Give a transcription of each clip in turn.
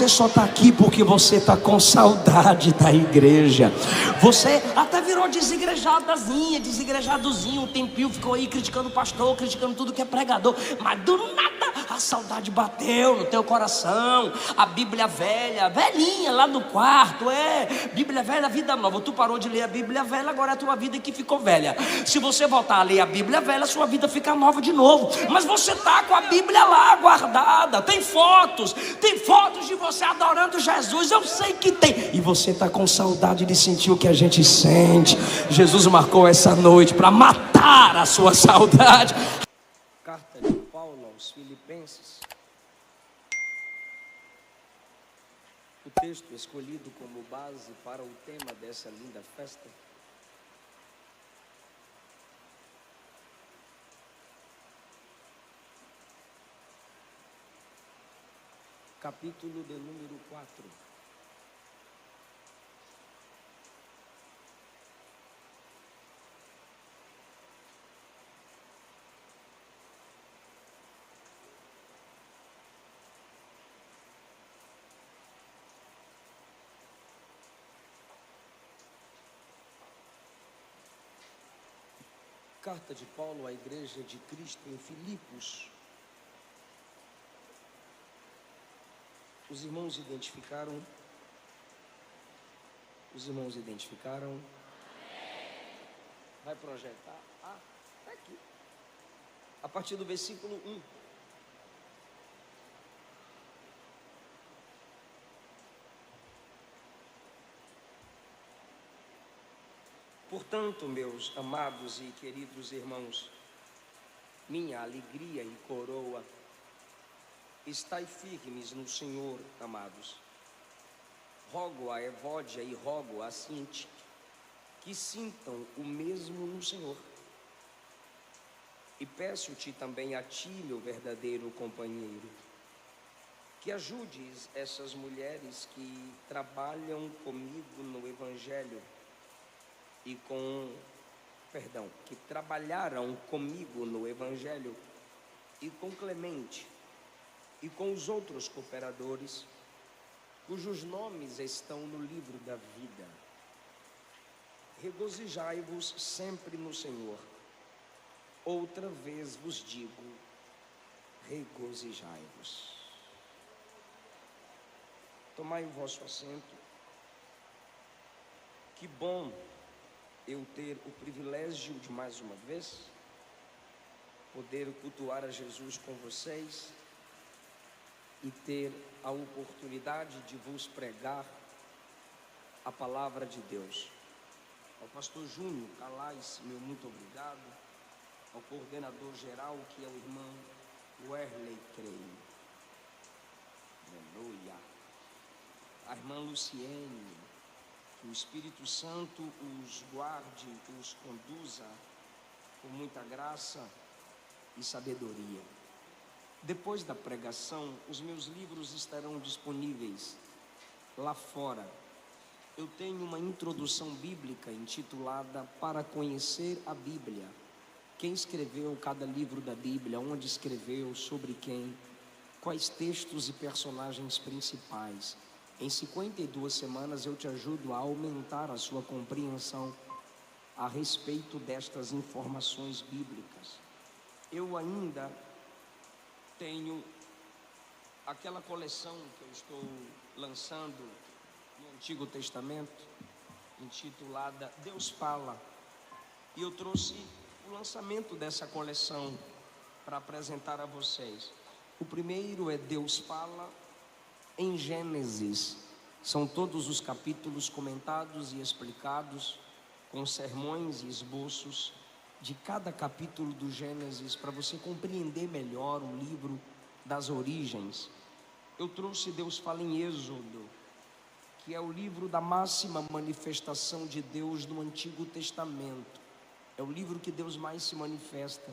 Você só está aqui porque você está com saudade da igreja. Você até virou desigrejadozinho, um tempinho ficou aí criticando o pastor, criticando tudo que é pregador, mas do nada a saudade bateu no teu coração. A Bíblia velha, velhinha lá no quarto, Bíblia velha, vida nova. Tu parou de ler a Bíblia velha, agora é a tua vida que ficou velha. Se você voltar a ler a Bíblia velha, sua vida fica nova de novo. Mas você está com a Bíblia lá guardada, tem fotos de você adorando Jesus, eu sei que tem. E você está com saudade de sentir o que a gente sente. Jesus marcou essa noite para matar a sua saudade. Carta de Paulo aos Filipenses. O texto escolhido como base para o tema dessa linda festa. Capítulo de número 4. Carta de Paulo à Igreja de Cristo em Filipos. Os irmãos identificaram? Os irmãos identificaram? Vai projetar? Está aqui. A partir do versículo 1. Portanto, meus amados e queridos irmãos, minha alegria e coroa, estai firmes no Senhor, amados. Rogo a Evódia e rogo a Sinti que sintam o mesmo no Senhor. E peço-te também a ti, meu verdadeiro companheiro, que ajudes essas mulheres que trabalham comigo no Evangelho que trabalharam comigo no Evangelho e com Clemente e com os outros cooperadores, cujos nomes estão no livro da vida. Regozijai-vos sempre no Senhor. Outra vez vos digo, regozijai-vos. Tomai o vosso assento. Que bom eu ter o privilégio de mais uma vez poder cultuar a Jesus com vocês e ter a oportunidade de vos pregar a palavra de Deus. Ao pastor Júnior Calais, meu muito obrigado. Ao coordenador geral, que é o irmão Werley Creio. Aleluia. A irmã Luciene, que o Espírito Santo os guarde, os conduza com muita graça e sabedoria. Depois da pregação, os meus livros estarão disponíveis lá fora. Eu tenho uma introdução bíblica intitulada Para Conhecer a Bíblia. Quem escreveu cada livro da Bíblia, onde escreveu, sobre quem, quais textos e personagens principais. Em 52 semanas eu te ajudo a aumentar a sua compreensão a respeito destas informações bíblicas. Eu ainda tenho aquela coleção que eu estou lançando no Antigo Testamento, intitulada Deus Fala. E eu trouxe o lançamento dessa coleção para apresentar a vocês. O primeiro é Deus Fala em Gênesis. São todos os capítulos comentados e explicados, com sermões e esboços de cada capítulo do Gênesis, para você compreender melhor o livro das origens. Eu trouxe Deus Fala em Êxodo, que é o livro da máxima manifestação de Deus no Antigo Testamento. É o livro que Deus mais se manifesta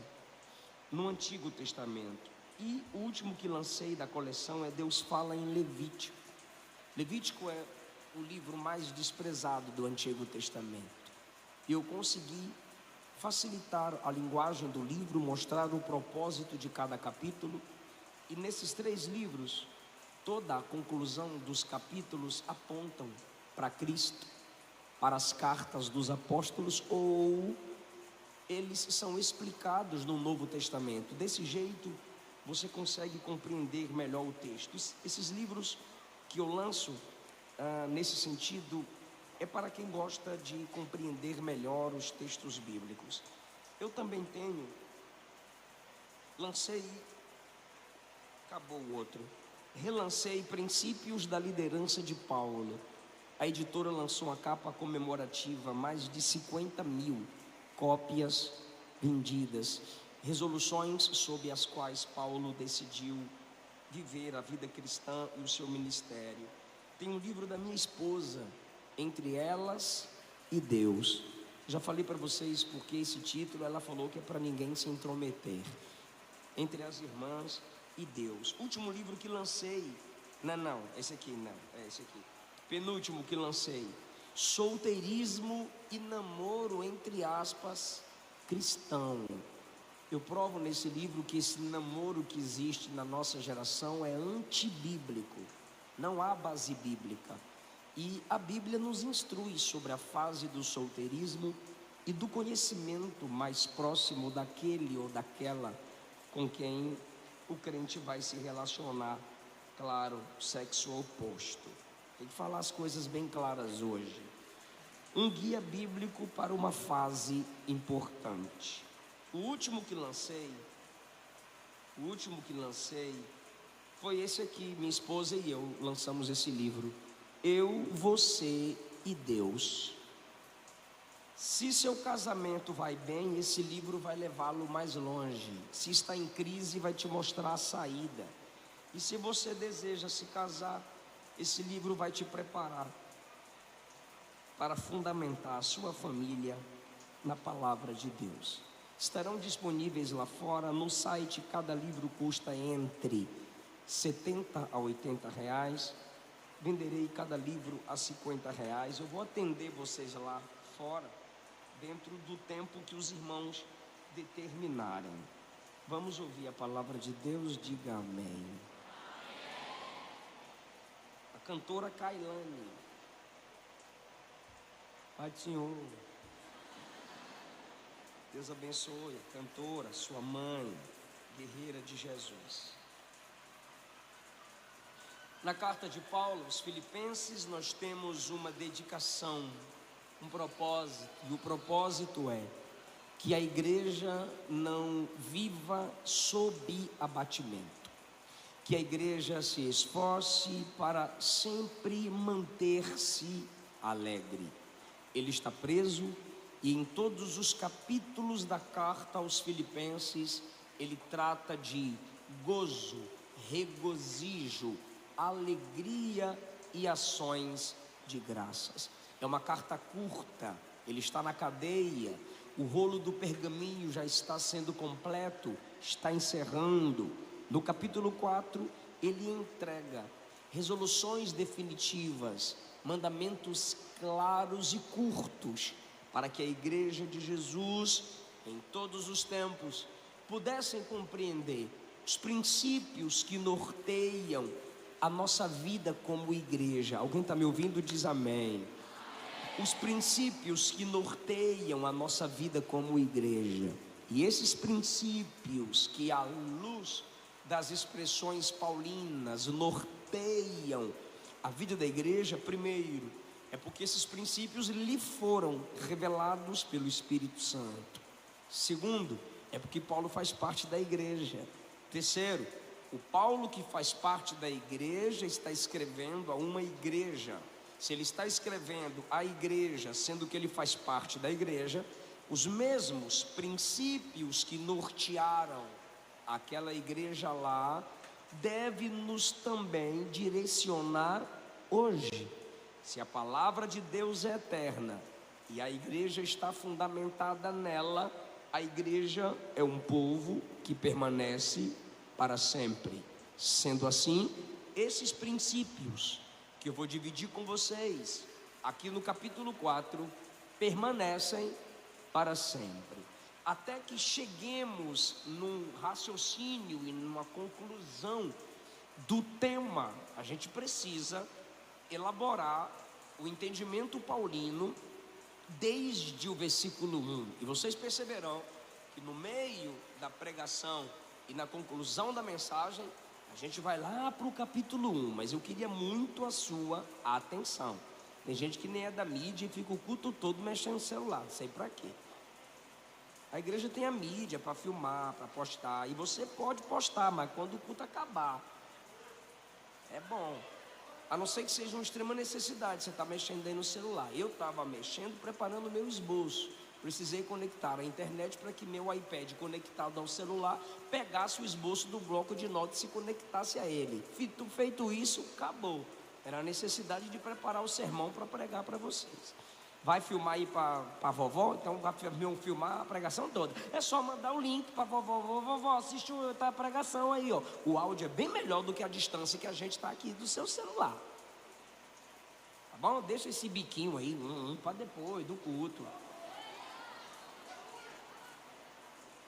no Antigo Testamento. E o último que lancei da coleção é Deus Fala em Levítico. Levítico é o livro mais desprezado do Antigo Testamento. E eu consegui facilitar a linguagem do livro, mostrar o propósito de cada capítulo. E nesses 3 livros, toda a conclusão dos capítulos apontam para Cristo, para as cartas dos apóstolos, ou eles são explicados no Novo Testamento. Desse jeito, você consegue compreender melhor o texto. Esses livros que eu lanço nesse sentido é para quem gosta de compreender melhor os textos bíblicos. Eu também relancei Princípios da Liderança de Paulo. A editora lançou uma capa comemorativa, mais de 50.000 cópias vendidas, resoluções sob as quais Paulo decidiu viver a vida cristã e o seu ministério. Tem um livro da minha esposa, Entre Elas e Deus. Já falei para vocês porque esse título, ela falou que é para ninguém se intrometer. Entre as Irmãs e Deus. Último livro que lancei, esse aqui. Penúltimo que lancei, Solteirismo e Namoro, entre aspas, cristão. Eu provo nesse livro que esse namoro que existe na nossa geração é antibíblico, não há base bíblica. E a Bíblia nos instrui sobre a fase do solteirismo e do conhecimento mais próximo daquele ou daquela com quem o crente vai se relacionar. Claro, sexo oposto. Tem que falar as coisas bem claras hoje. Um guia bíblico para uma fase importante. O último que lancei foi esse aqui. Minha esposa e eu lançamos esse livro, Eu, Você e Deus. Se seu casamento vai bem, esse livro vai levá-lo mais longe. Se está em crise, vai te mostrar a saída. E se você deseja se casar, esse livro vai te preparar para fundamentar a sua família na palavra de Deus. Estarão disponíveis lá fora. No site, cada livro custa entre 70 a 80 reais. Venderei cada livro a 50 reais. Eu vou atender vocês lá fora, dentro do tempo que os irmãos determinarem. Vamos ouvir a palavra de Deus. Diga amém. A cantora Kailane. Pai do Senhor, Deus abençoe a cantora, sua mãe, guerreira de Jesus. Na carta de Paulo aos Filipenses, nós temos uma dedicação, um propósito, e o propósito é que a igreja não viva sob abatimento, que a igreja se esforce para sempre manter-se alegre. Ele está preso e em todos os capítulos da carta aos Filipenses ele trata de gozo, regozijo, alegria e ações de graças. É uma carta curta, ele está na cadeia, o rolo do pergaminho já está sendo completo, está encerrando. No capítulo 4, ele entrega resoluções definitivas, mandamentos claros e curtos, para que a igreja de Jesus, em todos os tempos, pudessem compreender os princípios que norteiam a nossa vida como igreja. Alguém está me ouvindo? Diz amém. Os princípios que norteiam a nossa vida como igreja. E esses princípios que, à luz das expressões paulinas, norteiam a vida da igreja, primeiro, é porque esses princípios lhe foram revelados pelo Espírito Santo. Segundo, é porque Paulo faz parte da igreja. Terceiro, o Paulo que faz parte da igreja está escrevendo a uma igreja. Se ele está escrevendo a igreja, sendo que ele faz parte da igreja, os mesmos princípios que nortearam aquela igreja lá devem nos também direcionar hoje. Se a palavra de Deus é eterna e a igreja está fundamentada nela, a igreja é um povo que permanece para sempre. Sendo assim, esses princípios que eu vou dividir com vocês aqui no capítulo 4 permanecem para sempre, até que cheguemos num raciocínio e numa conclusão do tema. A gente precisa elaborar o entendimento paulino desde o versículo 1. E vocês perceberão que no meio da pregação e na conclusão da mensagem, a gente vai lá para o capítulo 1. Mas eu queria muito a sua atenção. Tem gente que nem é da mídia e fica o culto todo mexendo no celular, não sei para quê. A igreja tem a mídia para filmar, para postar. E você pode postar, mas quando o culto acabar, é bom. A não ser que seja uma extrema necessidade, você está mexendo aí no celular. Eu estava mexendo, preparando o meu esboço. Precisei conectar a internet para que meu iPad conectado ao celular pegasse o esboço do bloco de notas e se conectasse a ele. Feito isso, acabou. Era a necessidade de preparar o sermão para pregar para vocês. Vai filmar aí para a vovó? Então vai filmar a pregação toda. É só mandar o link para a vovó. Vovó, assiste a pregação aí, ó. O áudio é bem melhor do que a distância que a gente está aqui do seu celular. Tá bom? Deixa esse biquinho aí, para depois do culto.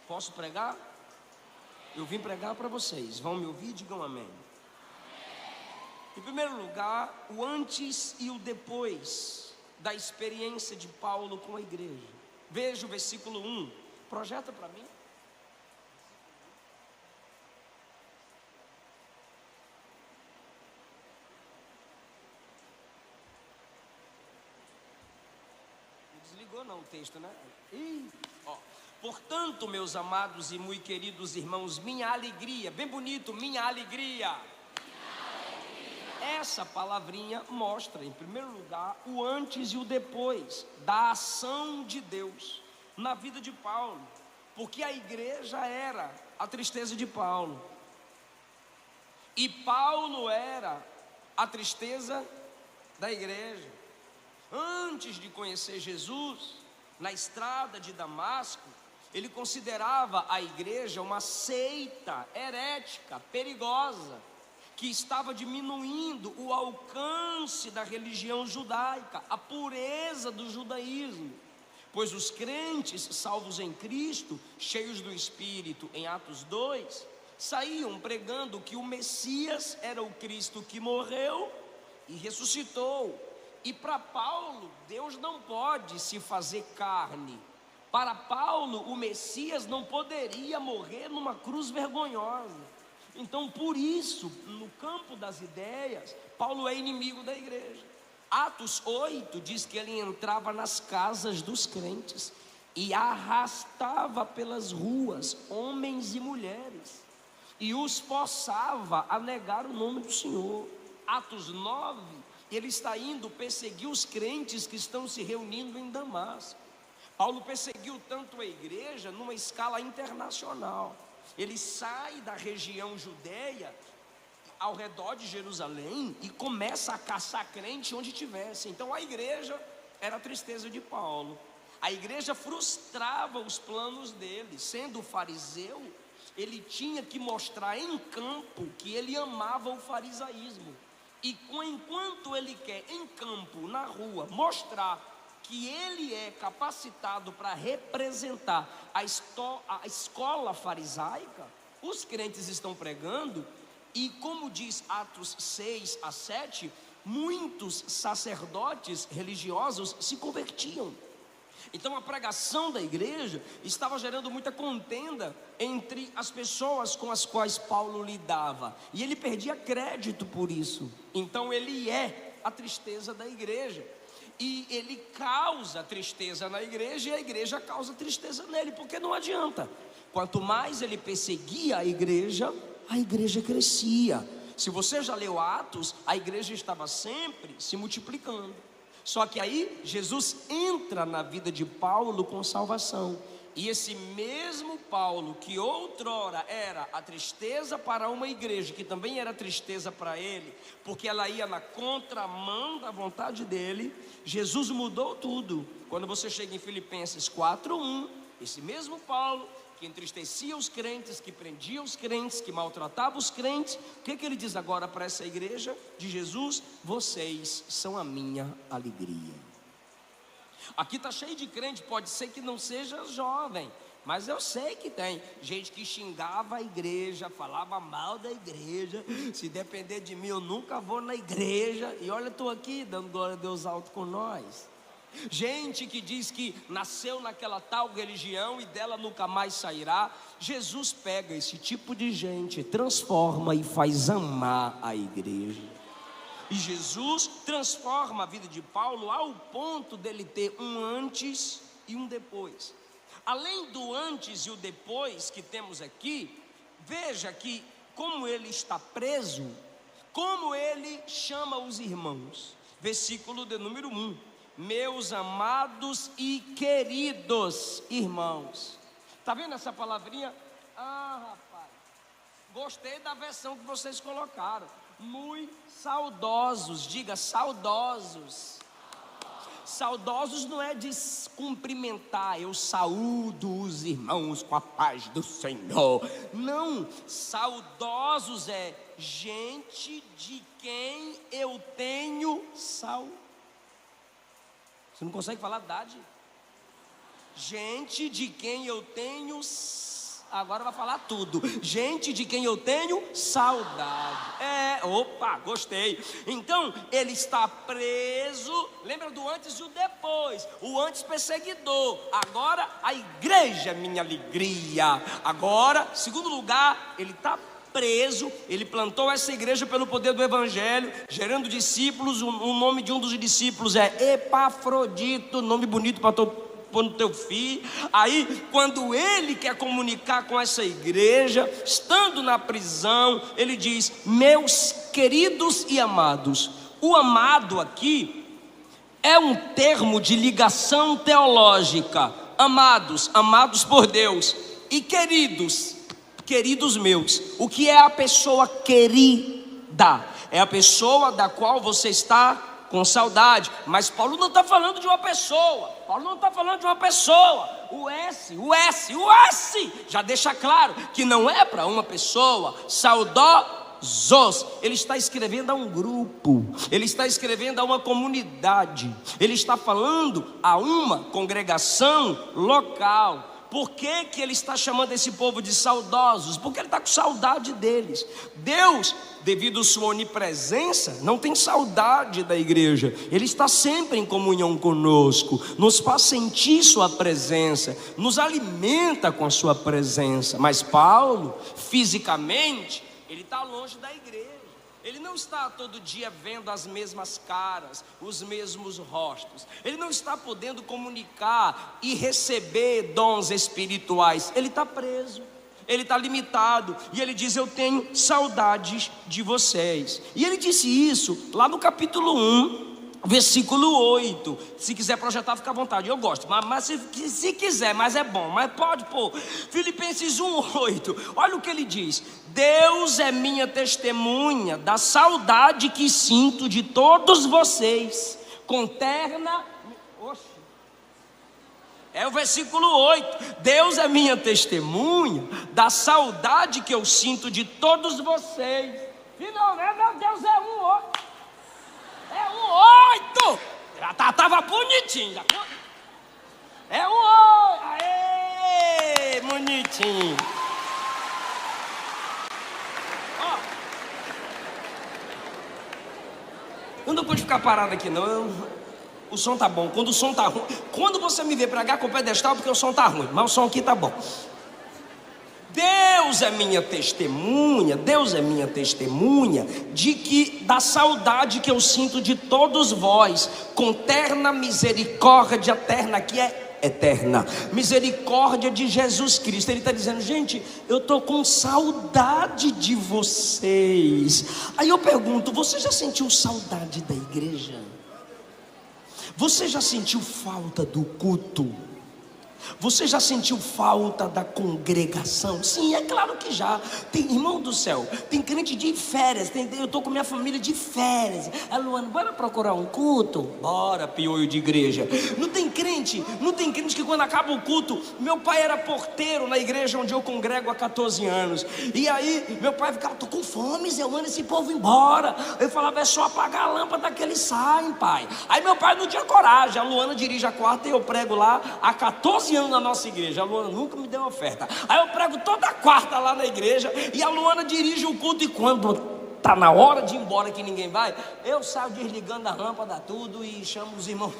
Posso pregar? Eu vim pregar para vocês. Vão me ouvir? Digam amém. Em primeiro lugar, o antes e o depois da experiência de Paulo com a igreja. Veja o versículo 1. Projeta para mim. Não desligou não o texto, né? Portanto, meus amados e muito queridos irmãos, minha alegria, bem bonito, minha alegria. Essa palavrinha mostra, em primeiro lugar, o antes e o depois da ação de Deus na vida de Paulo, porque a igreja era a tristeza de Paulo, e Paulo era a tristeza da igreja. Antes de conhecer Jesus, na estrada de Damasco, ele considerava a igreja uma seita herética, perigosa, que estava diminuindo o alcance da religião judaica, a pureza do judaísmo, pois os crentes salvos em Cristo, cheios do Espírito, em Atos 2, saíam pregando que o Messias era o Cristo que morreu e ressuscitou. E para Paulo, Deus não pode se fazer carne. Para Paulo, o Messias não poderia morrer numa cruz vergonhosa. Então, por isso, no campo das ideias, Paulo é inimigo da igreja. Atos 8 diz que ele entrava nas casas dos crentes e arrastava pelas ruas homens e mulheres e os forçava a negar o nome do Senhor. Atos 9, ele está indo perseguir os crentes que estão se reunindo em Damasco. Paulo perseguiu tanto a igreja numa escala internacional. Ele sai da região judeia, ao redor de Jerusalém, e começa a caçar crente onde tivesse. Então a igreja era a tristeza de Paulo. A igreja frustrava os planos dele. Sendo fariseu, ele tinha que mostrar em campo que ele amava o farisaísmo. E enquanto ele quer em campo, na rua, mostrar que ele é capacitado para representar a escola farisaica, os crentes estão pregando, e como diz Atos 6-7, muitos sacerdotes religiosos se convertiam. Então a pregação da igreja estava gerando muita contenda entre as pessoas com as quais Paulo lidava, e ele perdia crédito por isso. Então ele é a tristeza da igreja, e ele causa tristeza na igreja, e a igreja causa tristeza nele, porque não adianta. Quanto mais ele perseguia a igreja crescia. Se você já leu Atos, a igreja estava sempre se multiplicando. Só que aí Jesus entra na vida de Paulo com salvação. E esse mesmo Paulo, que outrora era a tristeza para uma igreja, que também era tristeza para ele, porque ela ia na contramão da vontade dele, Jesus mudou tudo. Quando você chega em Filipenses 4:1, esse mesmo Paulo, que entristecia os crentes, que prendia os crentes, que maltratava os crentes, o que ele diz agora para essa igreja de Jesus? Vocês são a minha alegria. Aqui está cheio de crente, pode ser que não seja jovem, Mas eu sei que tem gente que xingava a igreja, falava mal da igreja. Se depender de mim, eu nunca vou na igreja. E olha, estou aqui dando glória a Deus alto com nós. Gente que diz que nasceu naquela tal religião e dela nunca mais sairá. Jesus pega esse tipo de gente, transforma e faz amar a igreja. E Jesus transforma a vida de Paulo ao ponto dele ter um antes e um depois. Além do antes e o depois que temos aqui, veja que como ele está preso, como ele chama os irmãos. Versículo de número 1: meus amados e queridos irmãos. Está vendo essa palavrinha? Rapaz, gostei da versão que vocês colocaram. Muito saudosos, diga saudosos. Saudosos não é de cumprimentar, eu saúdo os irmãos com a paz do Senhor. Não, saudosos é gente de quem eu tenho saudade. Você não consegue falar idade? Gente de quem eu tenho, agora vai falar tudo. Gente de quem eu tenho saudade. Opa, gostei. Então, ele está preso. Lembra do antes e o depois. O antes perseguidor. Agora, a igreja é minha alegria. Agora, segundo lugar, ele está preso. Ele plantou essa igreja pelo poder do evangelho, gerando discípulos. O nome de um dos discípulos é Epafrodito. Nome bonito para todo no teu filho. Aí quando ele quer comunicar com essa igreja, estando na prisão, ele diz: meus queridos e amados. O amado aqui é um termo de ligação teológica. Amados, amados por Deus. E queridos, queridos meus. O que é a pessoa querida? É a pessoa da qual você está com saudade. Mas Paulo não está falando de uma pessoa. Paulo não está falando de uma pessoa. O S já deixa claro que não é para uma pessoa. Saudosos. Ele está escrevendo a um grupo. Ele está escrevendo a uma comunidade. Ele está falando a uma congregação local. Por que que ele está chamando esse povo de saudosos? Porque ele está com saudade deles. Deus, devido à sua onipresença, não tem saudade da igreja. Ele está sempre em comunhão conosco, nos faz sentir sua presença, nos alimenta com a sua presença. Mas Paulo, fisicamente, ele está longe da igreja. Ele não está todo dia vendo as mesmas caras, os mesmos rostos. Ele não está podendo comunicar e receber dons espirituais. Ele está preso, ele está limitado. E ele diz: eu tenho saudades de vocês. E ele disse isso lá no capítulo 1, versículo 8. Se quiser projetar, fica à vontade, eu gosto. Mas se quiser, mas é bom, mas pode pôr. Filipenses 1:8. Olha o que ele diz: Deus é minha testemunha da saudade que sinto de todos vocês, com terna... É o versículo 8. Deus é minha testemunha da saudade que eu sinto de todos vocês. Finalmente, meu Deus, é 1:8. É 1:8. Já tava bonitinho. É 1:8. Aê, bonitinho. Ó, eu não pude ficar parado aqui não. O som tá bom. Quando o som tá ruim, quando você me vê pregar com o pedestal, porque o som tá ruim, mas o som aqui tá bom. Deus é minha testemunha, Deus é minha testemunha de que da saudade que eu sinto de todos vós, com terna misericórdia terna, aqui é eterna, misericórdia de Jesus Cristo. Ele está dizendo: gente, eu estou com saudade de vocês. Aí eu pergunto: você já sentiu saudade da igreja? Você já sentiu falta do culto? Você já sentiu falta da congregação? Sim, é claro que já. Tem, irmão do céu, tem crente de férias. Eu estou com minha família de férias. A Luana, bora procurar um culto? Bora, piolho de igreja. Não tem crente que quando acaba o culto... Meu pai era porteiro na igreja onde eu congrego há 14 anos. E aí, meu pai ficava: tô com fome, Zé, manda esse povo embora. Eu falava: é só apagar a lâmpada que eles saem, pai. Aí meu pai não tinha coragem. A Luana dirige a quarta e eu prego lá há 14 11 anos na nossa igreja, a Luana nunca me deu oferta. Aí eu prego toda quarta lá na igreja e a Luana dirige o culto, e quando está na hora de ir embora que ninguém vai, eu saio desligando a lâmpada, tudo, e chamo os irmãos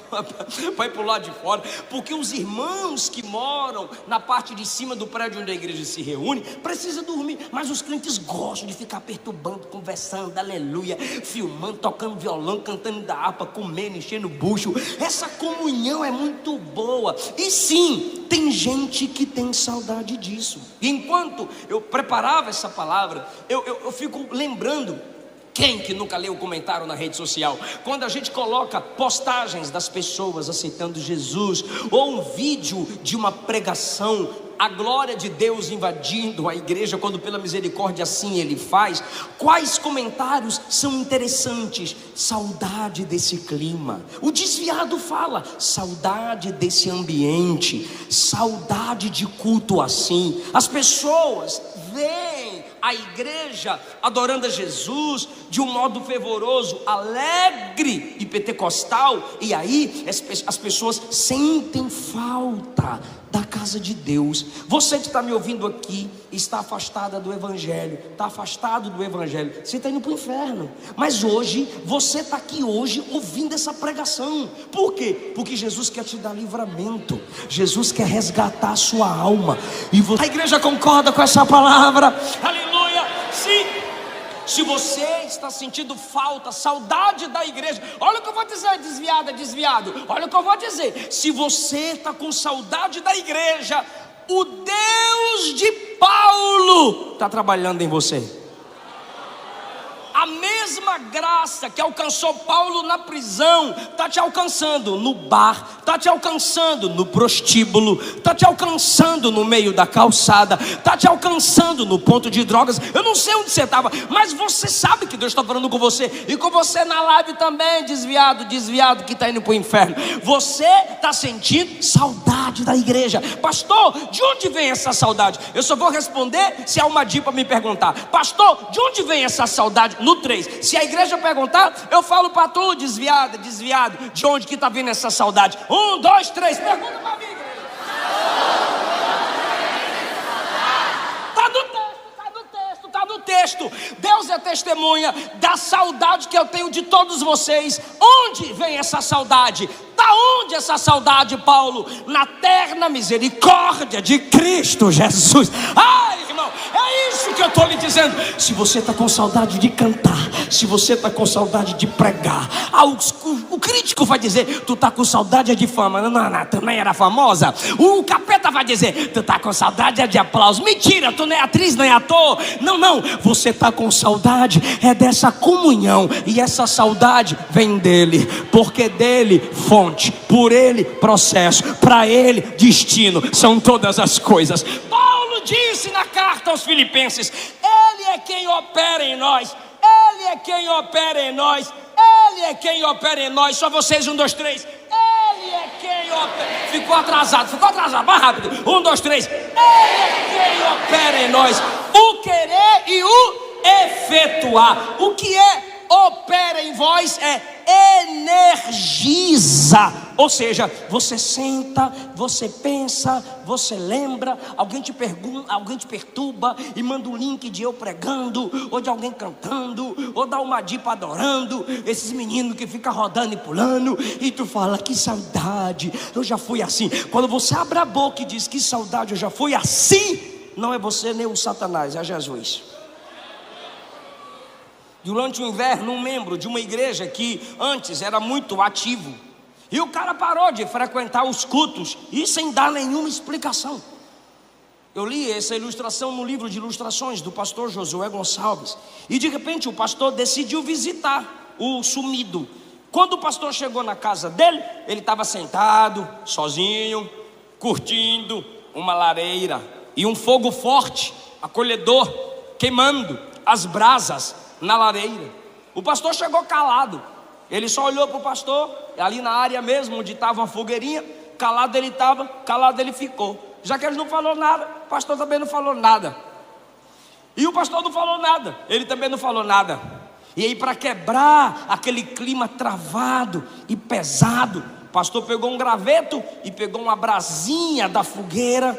para ir para o lado de fora, porque os irmãos que moram na parte de cima do prédio onde a igreja se reúne, precisam dormir, mas os crentes gostam de ficar perturbando, conversando, aleluia, filmando, tocando violão, cantando da harpa, comendo, enchendo o bucho. Essa comunhão é muito boa, e sim, tem gente que tem saudade disso. E enquanto eu preparava essa palavra, eu fico lembrando. Quem que nunca leu o comentário na rede social? Quando a gente coloca postagens das pessoas aceitando Jesus, ou um vídeo de uma pregação, a glória de Deus invadindo a igreja, quando pela misericórdia assim Ele faz, quais comentários são interessantes? Saudade desse clima. O desviado fala, saudade desse ambiente, saudade de culto assim. As pessoas veem a igreja adorando a Jesus de um modo fervoroso, alegre e pentecostal, e aí as pessoas sentem falta da casa de Deus. Você que está me ouvindo aqui está afastada do Evangelho, está afastado do Evangelho, você está indo para o inferno. Mas hoje, você está aqui hoje ouvindo essa pregação. Por quê? Porque Jesus quer te dar livramento, Jesus quer resgatar a sua alma, e a igreja concorda com essa palavra? Aleluia, sim. Se você está sentindo falta, saudade da igreja, olha o que eu vou dizer, desviado, olha o que eu vou dizer. Se você está com saudade da igreja, o Deus de Paulo está trabalhando em você. A mesma graça que alcançou Paulo na prisão está te alcançando no bar, está te alcançando no prostíbulo, está te alcançando no meio da calçada, está te alcançando no ponto de drogas. Eu não sei onde você estava, mas você sabe que Deus está falando com você, e com você na live também, desviado que está indo para o inferno. Você está sentindo saudade da igreja. Pastor, de onde vem essa saudade? Eu só vou responder se há uma dica para me perguntar. Pastor, de onde vem essa saudade? No 3, se a igreja perguntar, eu falo para tu, desviado, de onde que está vindo essa saudade? 1, 2, 3, pergunta para mim, igreja. Está no texto. Deus é testemunha da saudade que eu tenho de todos vocês. Onde vem essa saudade? Da onde essa saudade, Paulo? Na terna misericórdia de Cristo Jesus. Ai, irmão, é isso que eu estou lhe dizendo. Se você está com saudade de cantar, se você está com saudade de pregar, o crítico vai dizer, tu está com saudade de fama. Não, tu nem era famosa. O capeta vai dizer, tu está com saudade de aplauso. Mentira, tu nem é atriz, nem ator. Não, você está com saudade é dessa comunhão, e essa saudade vem dele, porque dele fonte, por ele processo, para ele destino, são todas as coisas. Paulo disse na carta aos Filipenses, ele é quem opera em nós, ele é quem opera em nós, ele é quem opera em nós. Só vocês, 1, 2, 3. Ele é quem opera. Ficou atrasado, mais rápido. 1, 2, 3. Ele é quem opera em nós o querer e o efetuar. O que é opera em vós é energiza. Ou seja, você senta, você pensa, você lembra, alguém te pergunta, alguém te perturba e manda um link de eu pregando, ou de alguém cantando, ou da uma dipa adorando, esses meninos que ficam rodando e pulando, e tu fala, que saudade, eu já fui assim. Quando você abre a boca e diz, que saudade, eu já fui assim, não é você nem o Satanás, é Jesus. Durante o inverno, um membro de uma igreja que antes era muito ativo, e o cara parou de frequentar os cultos, e sem dar nenhuma explicação. Eu li essa ilustração no livro de ilustrações do pastor Josué Gonçalves, e de repente o pastor decidiu visitar o sumido. Quando o pastor chegou na casa dele, ele estava sentado, sozinho, curtindo uma lareira, e um fogo forte, acolhedor, queimando as brasas na lareira. O pastor chegou calado, ele só olhou para o pastor, ali na área mesmo, onde estava uma fogueirinha, calado ele estava, calado ele ficou. Já que ele não falou nada, o pastor também não falou nada. E o pastor não falou nada, ele também não falou nada. E aí, para quebrar aquele clima travado e pesado, O pastor pegou um graveto e pegou uma brasinha da fogueira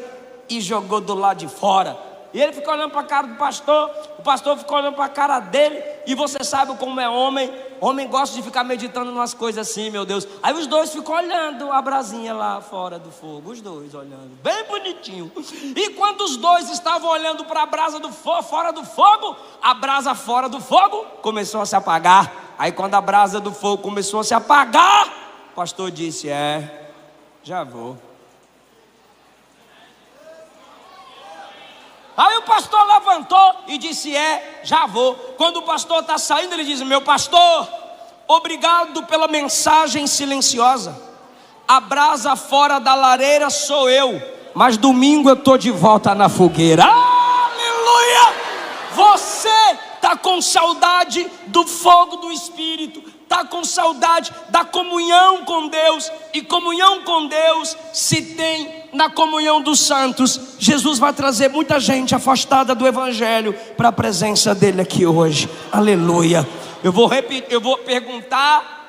e jogou do lado de fora. E ele ficou olhando para a cara do pastor, o pastor ficou olhando para a cara dele. E você sabe como é homem gosta de ficar meditando umas coisas assim, meu Deus. Aí os dois ficam olhando a brasinha lá fora do fogo, os dois olhando, bem bonitinho. E quando os dois estavam olhando para a brasa fora do fogo, a brasa fora do fogo começou a se apagar. Aí quando a brasa do fogo começou a se apagar, o pastor disse: já vou. Aí o pastor levantou e disse: já vou. Quando o pastor está saindo, ele diz: meu pastor, obrigado pela mensagem silenciosa. A brasa fora da lareira sou eu, mas domingo eu estou de volta na fogueira. Aleluia! Você está com saudade do fogo do Espírito, está com saudade da comunhão com Deus. E comunhão com Deus se tem na comunhão dos santos. Jesus vai trazer muita gente afastada do Evangelho para a presença dele aqui hoje. Aleluia. Eu vou perguntar,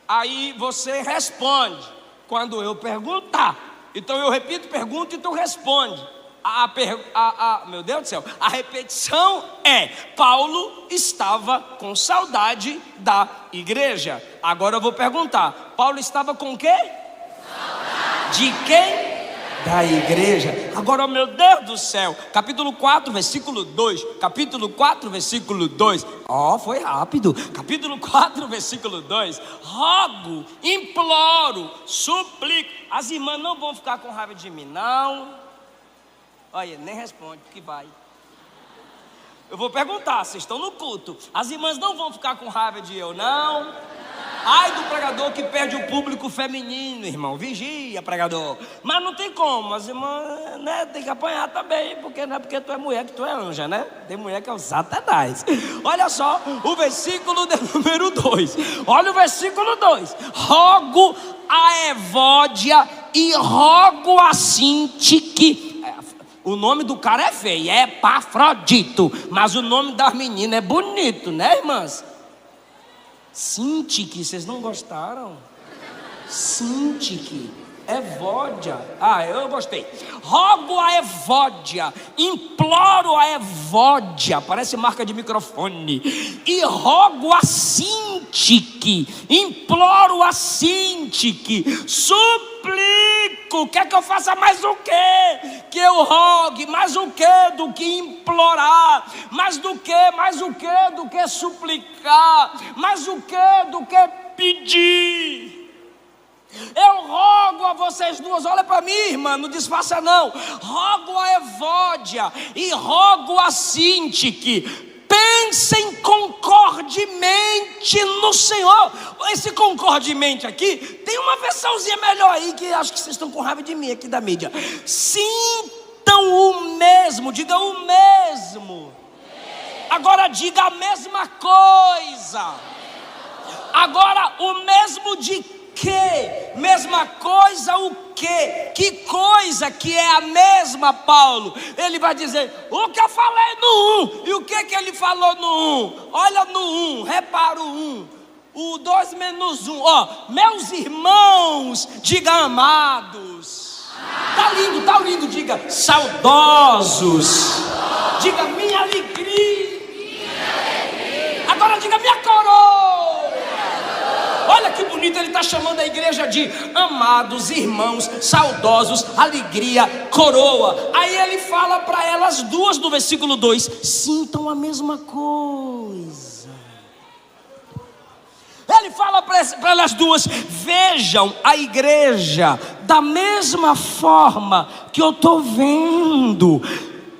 aí você responde quando eu perguntar. Então eu repito, pergunto e tu responde. Meu Deus do céu, a repetição é: Paulo estava com saudade da igreja. Agora eu vou perguntar: Paulo estava com quê? Saudade. De quem? Da igreja. Agora, meu Deus do céu, capítulo 4, versículo 2. Capítulo 4, versículo 2. Foi rápido. Capítulo 4, versículo 2. Rogo, imploro, suplico. As irmãs não vão ficar com raiva de mim, não. Olha, nem responde, porque vai. Eu vou perguntar, vocês estão no culto. As irmãs não vão ficar com raiva de eu, não? Ai do pregador que perde o público feminino, irmão. Vigia, pregador. Mas não tem como, as irmãs, né, tem que apanhar também. Porque não é porque tu é mulher que tu é anja, né? Tem mulher que é o Satanás. Olha só, o versículo de número 2. Olha o versículo 2. Rogo a Evódia e rogo a Sintique. O nome do cara é feio, é Epafrodito, mas o nome da menina é bonito, né, irmãs? Sintique, vocês não gostaram? Sintique, Evódia. Eu gostei. Rogo a Evódia, imploro a Evódia, parece marca de microfone. E rogo a Sintique, imploro a Sintique, suplico. Quer que eu faça mais o quê? Que eu rogue, mais o quê do que implorar? Mais do que? Mais o quê do que suplicar? Mais o quê do que pedir? Eu rogo a vocês duas, olha para mim, irmã, não disfarça não. Rogo a Evódia e rogo a Sintique, pensem concordemente no Senhor. Esse concordemente aqui, tem uma versãozinha melhor aí, que acho que vocês estão com raiva de mim aqui da mídia. Sintam o mesmo, diga o mesmo. Agora diga a mesma coisa. Agora o mesmo de quê? Mesma coisa o quê? Que coisa que é a mesma, Paulo? Ele vai dizer, o que eu falei no 1. E o que ele falou no 1? Olha no 1, repara o 1. O 2 menos 1, meus irmãos, diga amados. Tá lindo, diga saudosos. Diga minha alegria. Agora diga minha coroa. Olha que bonito, ele está chamando a igreja de amados, irmãos, saudosos, alegria, coroa. Aí ele fala para elas duas no versículo 2: sintam a mesma coisa. Ele fala para elas duas: vejam a igreja da mesma forma que eu estou vendo.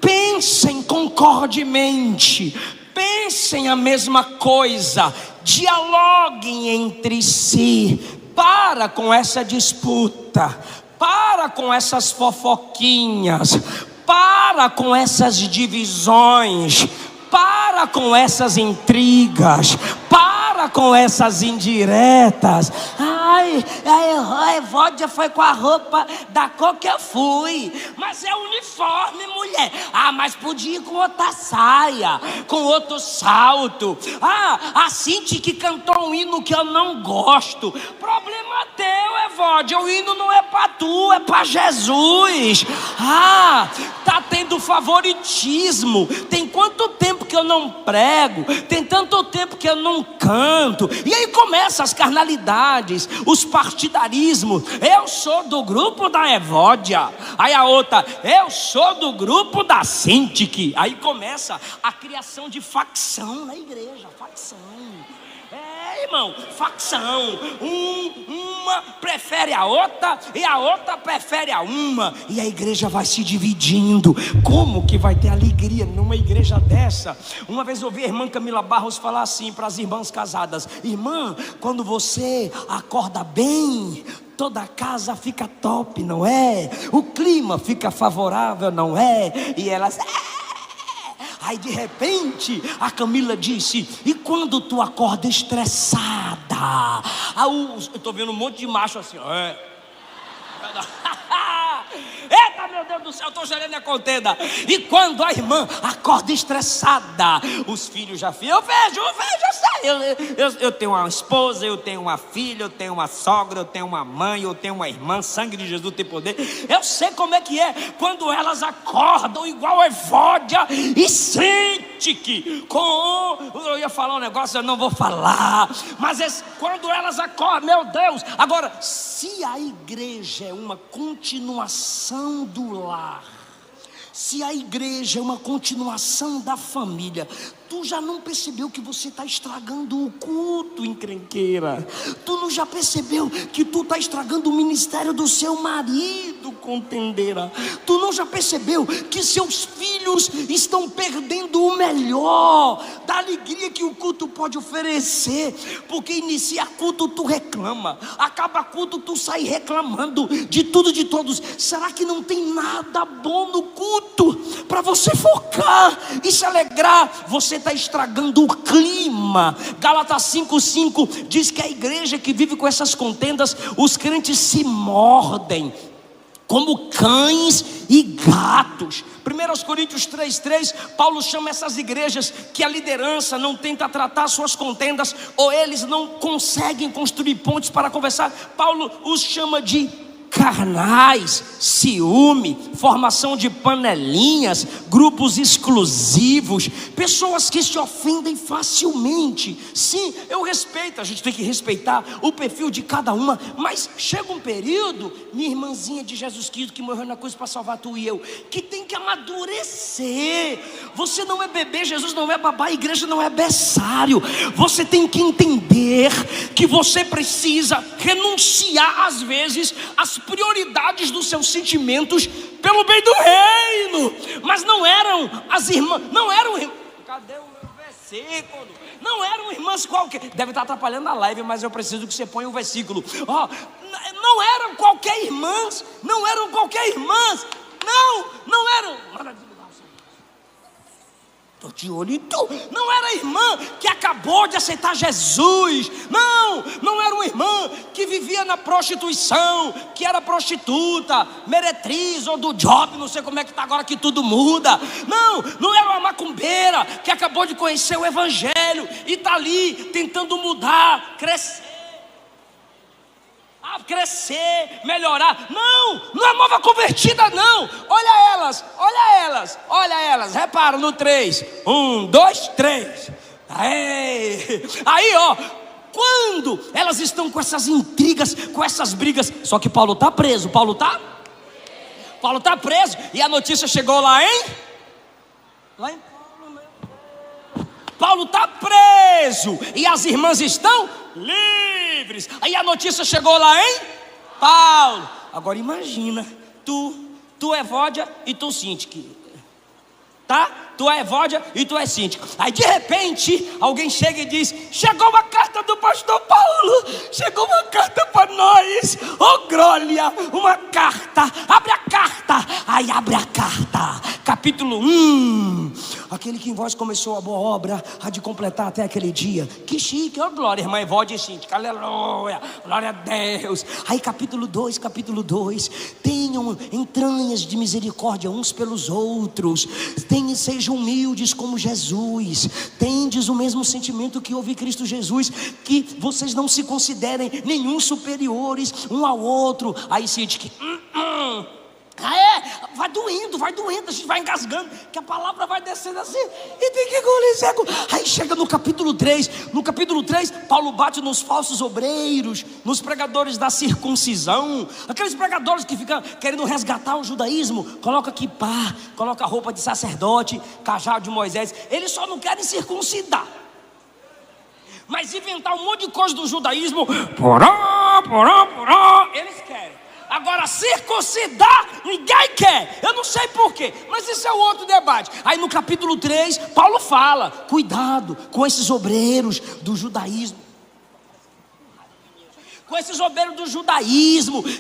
Pensem concordemente, pensem a mesma coisa, dialoguem entre si. Para com essa disputa, para com essas fofoquinhas, para com essas divisões, para com essas intrigas, para com essas indiretas. A Evódia foi com a roupa da cor que eu fui, mas é uniforme, mulher. Mas podia ir com outra saia, com outro salto. A Cinti que cantou um hino que eu não gosto. Problema teu, Evódia, o hino não é para tu, é para Jesus. Tá tendo favoritismo. Tem quanto tempo que eu não prego? Tem tanto tempo que eu não canto. E aí começam as carnalidades, os partidarismos. Eu sou do grupo da Evódia. Aí a outra, eu sou do grupo da Sintique. Aí começa a criação de facção na igreja, facção. Irmão, facção. Uma prefere a outra e a outra prefere a uma. E a igreja vai se dividindo. Como que vai ter alegria numa igreja dessa? Uma vez eu ouvi a irmã Camila Barros falar assim para as irmãs casadas: irmã, quando você acorda bem, toda a casa fica top, não é? O clima fica favorável, não é? E elas... Aí de repente a Camila disse: e quando tu acorda estressada? Eu estou vendo um monte de macho assim, eita, meu Deus do céu, eu estou gerando a contenda. E quando a irmã acorda estressada, os filhos já ficam. Eu vejo, eu sei. Eu tenho uma esposa, eu tenho uma filha, eu tenho uma sogra, eu tenho uma mãe, eu tenho uma irmã. Sangue de Jesus tem poder. Eu sei como é que é quando elas acordam igual a Evódia e sente que eu ia falar um negócio, eu não vou falar. Mas quando elas acordam, meu Deus. Agora, se a igreja é uma continuação do lar, se a igreja é uma continuação da família, tu já não percebeu que você está estragando o culto, encrenqueira? Tu não já percebeu que tu está estragando o ministério do seu marido, contendeira? Tu não já percebeu que seus filhos estão perdendo o melhor da alegria que o culto pode oferecer? Porque inicia culto, tu reclama, acaba culto, tu sai reclamando de tudo, de todos. Será que não tem nada bom no culto para você focar e se alegrar? Você está estragando o clima. Gálatas 5:5 diz que a igreja que vive com essas contendas, os crentes se mordem como cães e gatos. 1 Coríntios 3:3, Paulo chama essas igrejas que a liderança não tenta tratar suas contendas, ou eles não conseguem construir pontes para conversar. Paulo os chama de carnais, ciúme, formação de panelinhas, grupos exclusivos, pessoas que se ofendem facilmente. Sim, eu respeito, a gente tem que respeitar o perfil de cada uma, mas chega um período, minha irmãzinha de Jesus Cristo que morreu na cruz para salvar tu e eu, que tem que amadurecer. Você não é bebê, Jesus não é babá, a igreja não é berçário. Você tem que entender que você precisa renunciar às vezes às prioridades dos seus sentimentos pelo bem do reino. Mas não eram as irmãs, não eram. Cadê o meu versículo? Não eram irmãs qualquer. Deve estar atrapalhando a live, mas eu preciso que você ponha o versículo. Não eram qualquer irmãs, não eram qualquer irmãs. Não eram. Estou de olho em tu. Não era a irmã que acabou de aceitar Jesus. Não era uma irmã que vivia na prostituição, que era prostituta, meretriz ou do job, não sei como é que está agora que tudo muda. Não era uma macumbeira que acabou de conhecer o evangelho e está ali tentando mudar, crescer, melhorar. Não é nova convertida, não. Olha elas. Repara no 3. 1, 2, 3. Aí, quando elas estão com essas intrigas, com essas brigas. Só que Paulo está preso. Paulo está preso. E a notícia chegou lá em Paulo está preso e as irmãs estão livres. Aí a notícia chegou lá em Paulo. Agora imagina, tu é Evódia e tu Sintique, tá? Tu é Evódia e tu é Sintique. Aí de repente alguém chega e diz: chegou uma carta do pastor Paulo, chegou uma carta para nós. Glória, uma carta. Abre a carta. Aí abre a carta, capítulo 1. aquele que em vós começou a boa obra, há de completar até aquele dia. Que chique, ó glória, irmã Evode Cíntica, aleluia, glória a Deus. Aí capítulo 2, tenham entranhas de misericórdia uns pelos outros, sejam humildes como Jesus, tendes o mesmo sentimento que houve em Cristo Jesus, que vocês não se considerem nenhum superiores um ao outro. Aí Cíntica, vai doendo, a gente vai engasgando, que a palavra vai descendo assim, e tem que engolir seco. Aí chega no capítulo 3, Paulo bate nos falsos obreiros, nos pregadores da circuncisão, aqueles pregadores que ficam querendo resgatar o judaísmo, coloca kippá, coloca roupa de sacerdote, cajado de Moisés, eles só não querem circuncidar, mas inventar um monte de coisa do judaísmo, eles querem. Agora circuncidar ninguém quer, eu não sei porquê, mas isso é outro debate. Aí no capítulo 3 Paulo fala, cuidado com esses obreiros do judaísmo,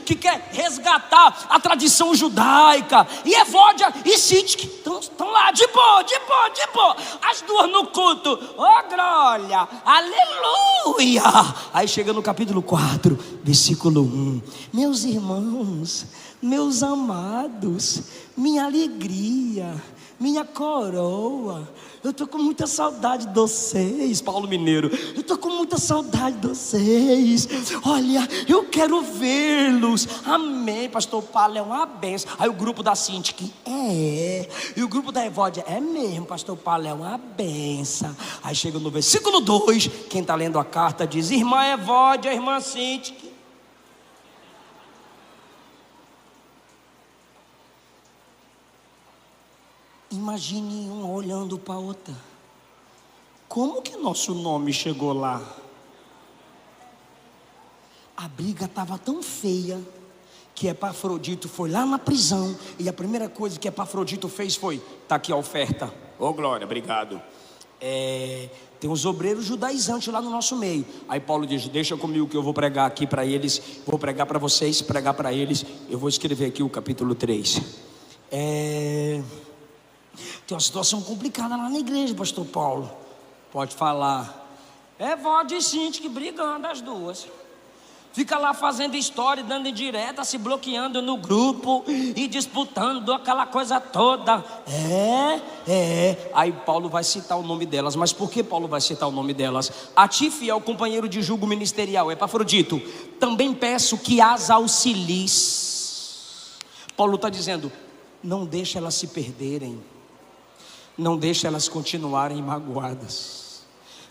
que quer resgatar a tradição judaica. E Evódia e Cíntica estão lá de boa, as duas no culto, glória, aleluia. Aí chega no capítulo 4, versículo 1: meus irmãos, meus amados, minha alegria, minha coroa, eu estou com muita saudade de vocês. Paulo Mineiro, eu estou com muita saudade de vocês. Olha, eu quero vê-los. Amém, pastor Paulo, é uma benção. Aí o grupo da Cíntica, e o grupo da Evódia, é mesmo, pastor Paulo, é uma benção. Aí chega no versículo 2, quem está lendo a carta diz: irmã Evódia, irmã Cíntica, imagine uma olhando para a outra. Como que nosso nome chegou lá? A briga estava tão feia que Epafrodito foi lá na prisão, e a primeira coisa que Epafrodito fez foi: está aqui a oferta. Glória, obrigado. Tem uns obreiros judaizantes lá no nosso meio. Aí Paulo diz: deixa comigo que eu vou pregar aqui para eles, vou pregar para vocês, pregar para eles. Eu vou escrever aqui o capítulo 3. Tem uma situação complicada lá na igreja, pastor Paulo. Pode falar. Evódia e Cíntica brigando as duas. Fica lá fazendo história, dando indireta, se bloqueando no grupo e disputando aquela coisa toda. Aí Paulo vai citar o nome delas. Mas por que Paulo vai citar o nome delas? A ti, fiel companheiro de julgo ministerial, Epafrodito, também peço que as auxilies. Paulo está dizendo: não deixa elas se perderem, não deixa elas continuarem magoadas,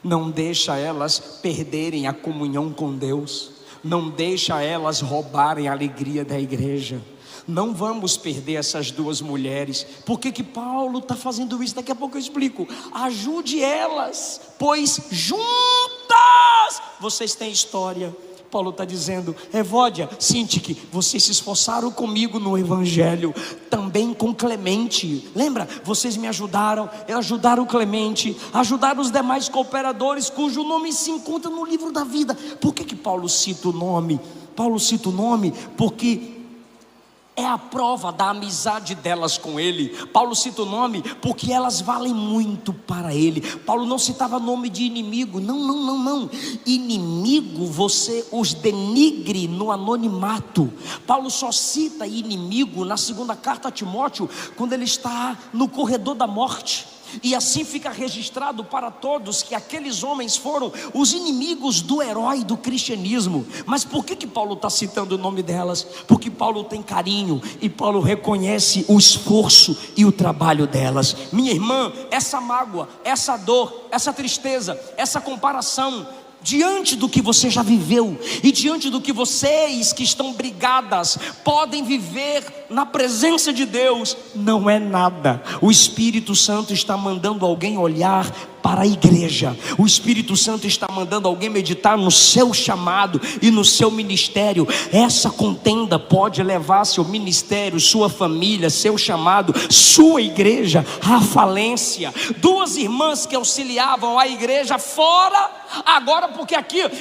não deixa elas perderem a comunhão com Deus, não deixa elas roubarem a alegria da igreja. Não vamos perder essas duas mulheres. Por que Paulo está fazendo isso? Daqui a pouco eu explico. Ajude elas, pois juntas vocês têm história. Paulo está dizendo: Evódia, Cíntica, vocês se esforçaram comigo no evangelho, também com Clemente. Lembra? Vocês me ajudaram, ajudaram Clemente, ajudaram os demais cooperadores cujo nome se encontra no livro da vida. Por que Paulo cita o nome? Paulo cita o nome porque é a prova da amizade delas com ele. Paulo cita o nome porque elas valem muito para ele. Paulo não citava nome de inimigo. Não. Inimigo você os denigre no anonimato. Paulo só cita inimigo na segunda carta a Timóteo, quando ele está no corredor da morte. E assim fica registrado para todos que aqueles homens foram os inimigos do herói do cristianismo. Mas por que Paulo está citando o nome delas? Porque Paulo tem carinho e Paulo reconhece o esforço e o trabalho delas. Minha irmã, essa mágoa, essa dor, essa tristeza, essa comparação, diante do que você já viveu e diante do que vocês que estão brigadas podem viver na presença de Deus, não é nada. O Espírito Santo está mandando alguém olhar para a igreja. O Espírito Santo está mandando alguém meditar no seu chamado e no seu ministério. Essa contenda pode levar seu ministério, sua família, seu chamado, sua igreja à falência. Duas irmãs que auxiliavam a igreja fora, agora porque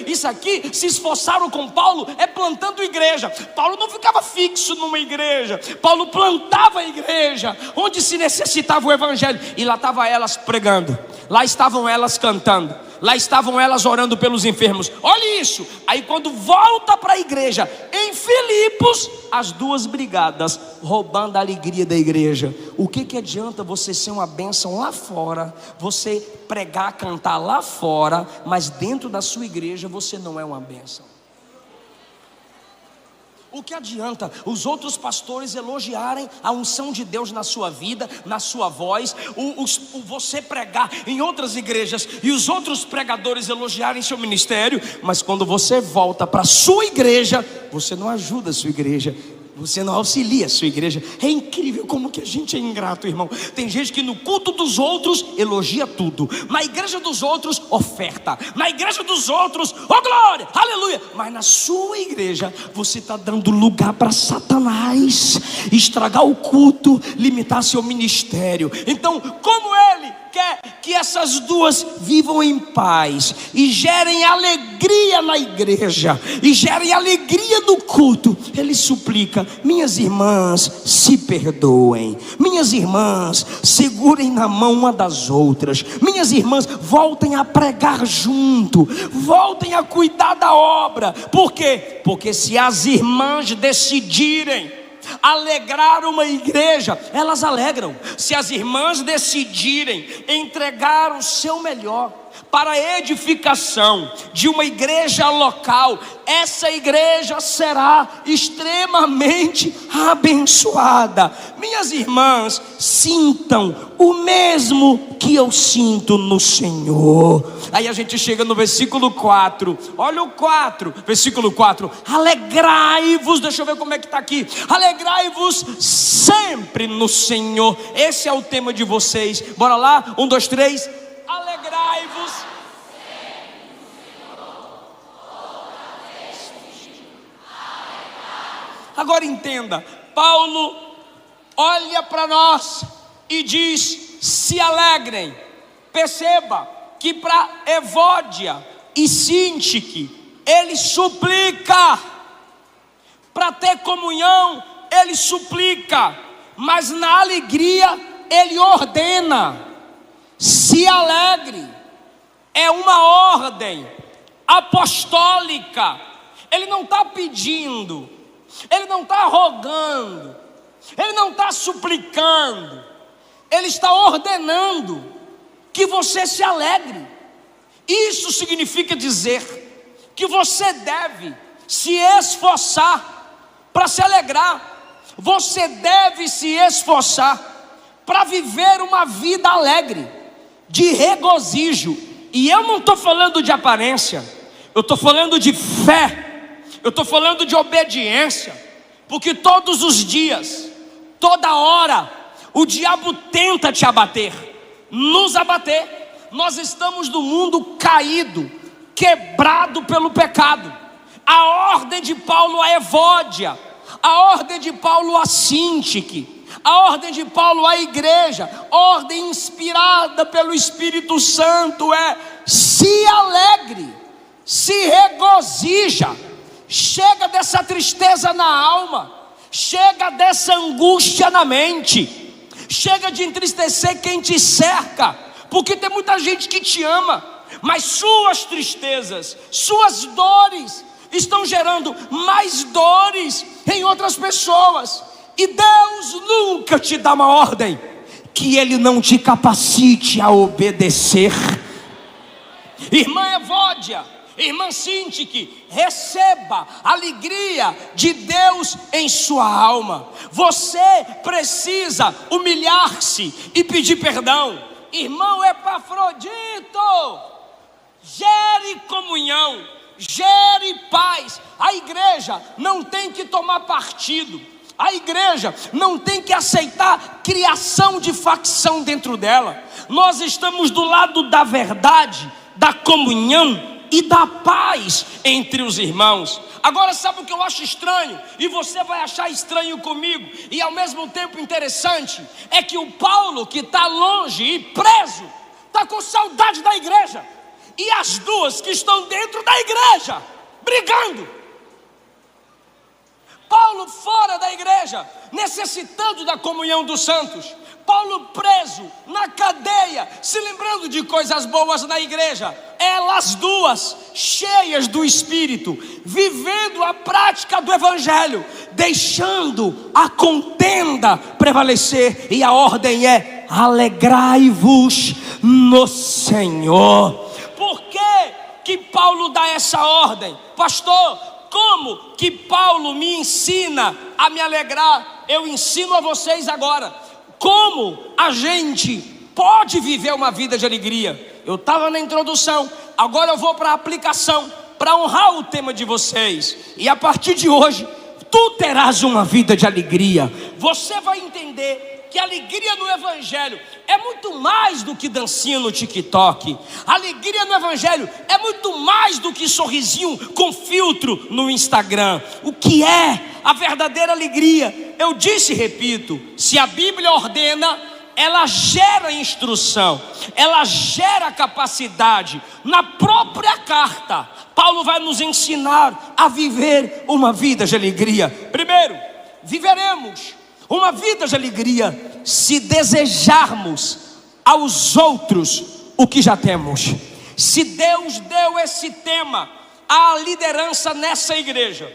isso aqui se esforçaram com Paulo, plantando igreja. Paulo não ficava fixo numa igreja, Paulo plantava a igreja onde se necessitava o evangelho, e lá estavam elas pregando, lá estavam elas cantando, lá estavam elas orando pelos enfermos. Olha isso. Aí quando volta para a igreja em Filipos, as duas brigadas, roubando a alegria da igreja. O que adianta você ser uma bênção lá fora, você pregar, cantar lá fora, mas dentro da sua igreja você não é uma bênção? O que adianta os outros pastores elogiarem a unção de Deus na sua vida, na sua voz, você pregar em outras igrejas e os outros pregadores elogiarem seu ministério, mas quando você volta para a sua igreja, você não ajuda a sua igreja, você não auxilia a sua igreja? É incrível como que a gente é ingrato, irmão. Tem gente que no culto dos outros elogia tudo, na igreja dos outros oferta, na igreja dos outros, oh glória, aleluia, mas na sua igreja você está dando lugar para Satanás estragar o culto, limitar seu ministério. Então, como ele quer que essas duas vivam em paz e gerem alegria na igreja e gerem alegria no culto, ele suplica: minhas irmãs, se perdoem, minhas irmãs, segurem na mão uma das outras, minhas irmãs, voltem a pregar junto, voltem a cuidar da obra. Por quê? Porque se as irmãs decidirem alegrar uma igreja, elas alegram. Se as irmãs decidirem entregar o seu melhor para a edificação de uma igreja local, essa igreja será extremamente abençoada. Minhas irmãs, sintam o mesmo que eu sinto no Senhor. Aí a gente chega no versículo 4, olha o 4, versículo 4: alegrai-vos, deixa eu ver como é que está aqui, alegrai-vos sempre no Senhor. Esse é o tema de vocês, bora lá, 1, 2, 3, alegrai-vos. Agora entenda, Paulo olha para nós e diz: se alegrem. Perceba que para Evódia e Sintique ele suplica, para ter comunhão ele suplica, mas na alegria ele ordena: se alegre. É uma ordem apostólica. Ele não está pedindo, ele não está rogando, ele não está suplicando, ele está ordenando que você se alegre. Isso significa dizer que você deve se esforçar para se alegrar. Você deve se esforçar para viver uma vida alegre, de regozijo. E eu não estou falando de aparência, eu estou falando de fé, eu estou falando de obediência, porque todos os dias, toda hora, o diabo tenta te abater, nos abater. Nós estamos no mundo caído, quebrado pelo pecado. A ordem de Paulo a Evódia, a ordem de Paulo a Sintique, a ordem de Paulo à igreja, ordem inspirada pelo Espírito Santo, é: se alegre, se regozija. Chega dessa tristeza na alma, chega dessa angústia na mente, chega de entristecer quem te cerca, porque tem muita gente que te ama, mas suas tristezas, suas dores estão gerando mais dores em outras pessoas. E Deus nunca te dá uma ordem que Ele não te capacite a obedecer. Irmã Evódia, irmã Sintique, receba a alegria de Deus em sua alma. Você precisa humilhar-se e pedir perdão. Irmão Epafrodito, gere comunhão, gere paz. A igreja não tem que tomar partido, A igreja não tem que aceitar criação de facção dentro dela. Nós estamos do lado da verdade, da comunhão e da paz entre os irmãos. Agora, sabe o que eu acho estranho? E você vai achar estranho comigo, e ao mesmo tempo interessante, é que o Paulo, que está longe e preso, está com saudade da igreja, e as duas que estão dentro da igreja, brigando. Paulo fora da igreja, necessitando da comunhão dos santos. Paulo preso, na cadeia, se lembrando de coisas boas na igreja. Elas duas, cheias do Espírito, vivendo a prática do Evangelho, deixando a contenda prevalecer. E a ordem é: alegrai-vos no Senhor. Por que Paulo dá essa ordem? Pastor, como que Paulo me ensina a me alegrar? Eu ensino a vocês agora como a gente pode viver uma vida de alegria. Eu estava na introdução, agora eu vou para a aplicação, para honrar o tema de vocês. E a partir de hoje, tu terás uma vida de alegria. Você vai entender que a alegria no Evangelho é muito mais do que dancinha no TikTok. A alegria no Evangelho é muito mais do que sorrisinho com filtro no Instagram. O que é a verdadeira alegria? Eu disse e repito: se a Bíblia ordena, ela gera instrução, ela gera capacidade. Na própria carta, Paulo vai nos ensinar a viver uma vida de alegria. Primeiro, viveremos uma vida de alegria se desejarmos aos outros o que já temos. Se Deus deu esse tema à liderança nessa igreja,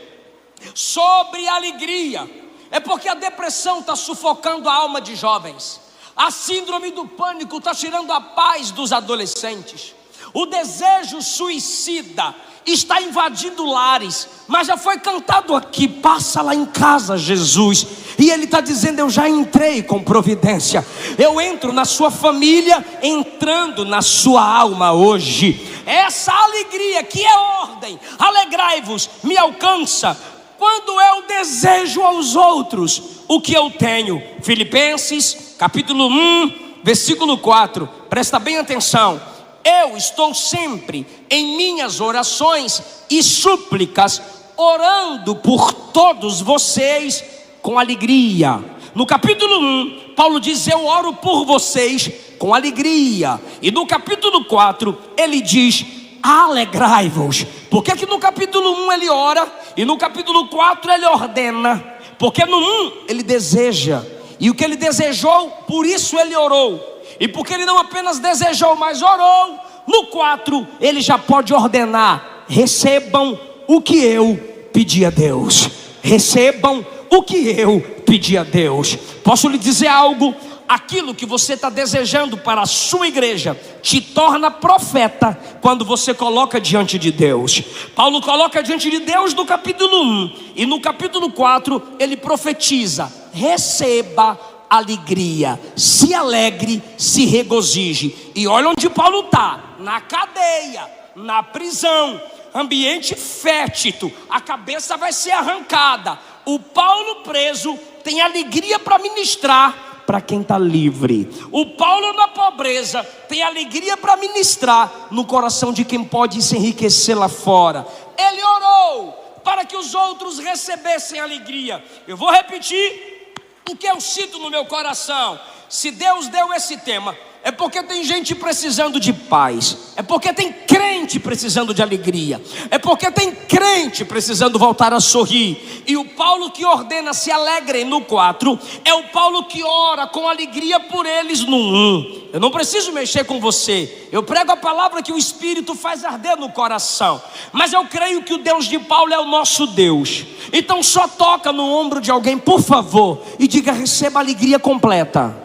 sobre alegria, é porque a depressão está sufocando a alma de jovens. A síndrome do pânico está tirando a paz dos adolescentes. O desejo suicida está invadindo lares. Mas já foi cantado aqui: passa lá em casa, Jesus. E ele está dizendo: eu já entrei com providência. Eu entro na sua família, entrando na sua alma hoje. Essa alegria que é ordem, alegrai-vos, me alcança quando eu desejo aos outros o que eu tenho. Filipenses capítulo 1, versículo 4. Presta bem atenção. Eu estou sempre em minhas orações e súplicas, orando por todos vocês com alegria. No capítulo 1, Paulo diz: eu oro por vocês com alegria. E no capítulo 4, ele diz: alegrai-vos. Por que no capítulo 1 ele ora e no capítulo 4 ele ordena? Porque no 1 ele deseja, e o que ele desejou, por isso ele orou. E porque ele não apenas desejou, mas orou, no 4 ele já pode ordenar: recebam o que eu pedi a Deus. Recebam o que eu pedi a Deus. Posso lhe dizer algo? Aquilo que você está desejando para a sua igreja te torna profeta quando você coloca diante de Deus. Paulo coloca diante de Deus no capítulo 1, e no capítulo 4 ele profetiza: receba alegria, se alegre, se regozije. E olha onde Paulo está: na cadeia, na prisão, ambiente fétido, a cabeça vai ser arrancada. O Paulo preso tem alegria para ministrar para quem está livre. O Paulo na pobreza tem alegria para ministrar no coração de quem pode se enriquecer lá fora. Ele orou para que os outros recebessem alegria. Eu vou repetir o que eu sinto no meu coração. Se Deus deu esse tema, é porque tem gente precisando de paz, é porque tem crente precisando de alegria, é porque tem crente precisando voltar a sorrir. E o Paulo que ordena se alegrem no 4 é o Paulo que ora com alegria por eles no 1. Eu não preciso mexer com você, eu prego a palavra que o Espírito faz arder no coração. Mas eu creio que o Deus de Paulo é o nosso Deus. Então só toca no ombro de alguém, por favor, e diga: receba alegria completa,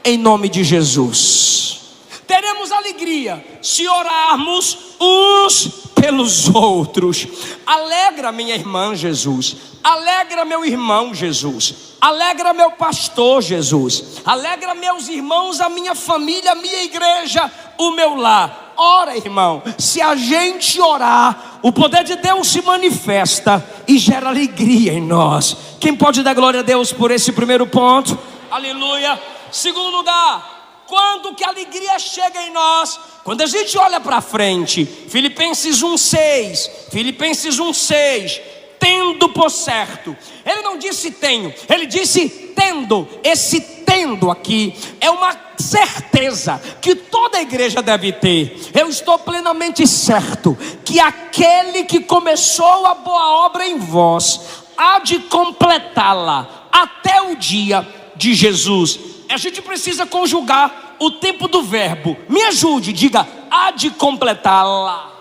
em nome de Jesus. Teremos alegria se orarmos uns pelos outros. Alegra minha irmã, Jesus. Alegra meu irmão, Jesus. Alegra meu pastor, Jesus. Alegra meus irmãos, a minha família, a minha igreja, o meu lar. Ora, irmão, se a gente orar, o poder de Deus se manifesta e gera alegria em nós. Quem pode dar glória a Deus por esse primeiro ponto? Aleluia. Segundo lugar, quando que a alegria chega em nós? Quando a gente olha para frente. Filipenses 1:6. Filipenses 1:6. Tendo por certo. Ele não disse tenho, ele disse tendo. Esse tendo aqui é uma certeza que toda igreja deve ter. Eu estou plenamente certo que aquele que começou a boa obra em vós há de completá-la até o dia de Jesus. A gente precisa conjugar o tempo do verbo. Me ajude, diga há de completá-la.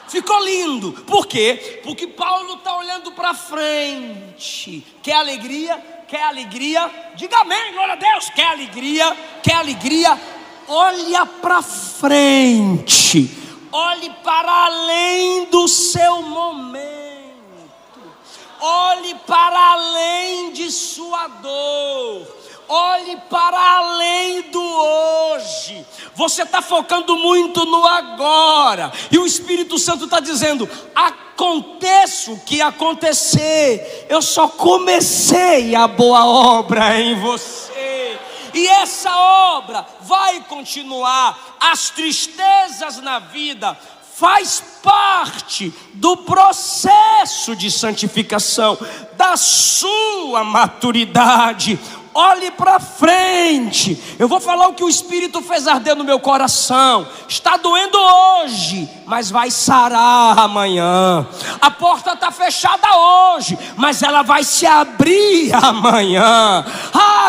Ficou lindo. Por quê? Porque Paulo está olhando para frente. Quer alegria? Quer alegria? Diga amém, glória a Deus. Quer alegria? Quer alegria? Olha para frente. Olhe para além do seu momento. Olhe para além de sua dor. Olhe para além do hoje. Você está focando muito no agora. E o Espírito Santo está dizendo: aconteça o que acontecer, eu só comecei a boa obra em você. E essa obra vai continuar. As tristezas na vida faz parte do processo de santificação, da sua maturidade. Olhe para frente. Eu vou falar o que o Espírito fez arder no meu coração. Está doendo hoje, mas vai sarar amanhã. A porta está fechada hoje, mas ela vai se abrir amanhã.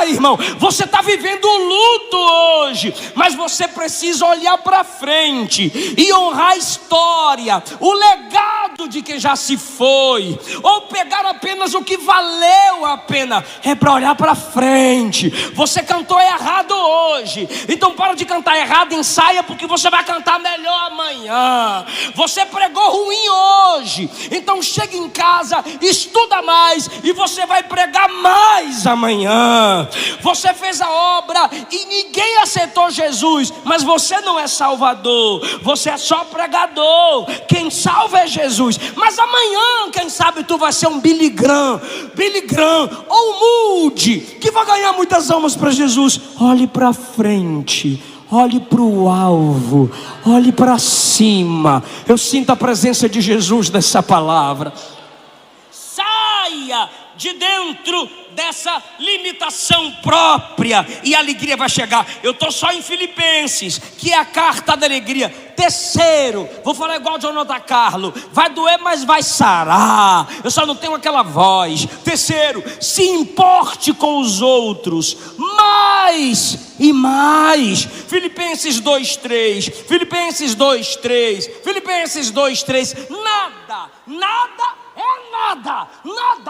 Irmão, você está vivendo um luto hoje, mas você precisa olhar para frente e honrar a história, o legado de quem já se foi, ou pegar apenas o que valeu a pena. É para olhar para frente. Você cantou errado hoje, então para de cantar errado, ensaia, porque você vai cantar melhor amanhã. Você pregou ruim hoje, então chega em casa, estuda mais e você vai pregar mais amanhã. Você fez a obra e ninguém aceitou Jesus, mas você não é salvador, você é só pregador. Quem salva é Jesus, mas amanhã quem sabe tu vai ser um Billy Graham ou Moody, que vai ganhar muitas almas para Jesus. Olhe para frente, olhe para o alvo, olhe para cima. Eu sinto a presença de Jesus nessa palavra. Saia de dentro dessa limitação própria e a alegria vai chegar. Eu estou só em Filipenses, que é a carta da alegria. Terceiro, vou falar igual o Jonathan Carlos: vai doer, mas vai sarar. Eu só não tenho aquela voz. Terceiro, se importe com os outros mais e mais. Filipenses 2:3. Filipenses 2:3. Filipenses 2:3. Nada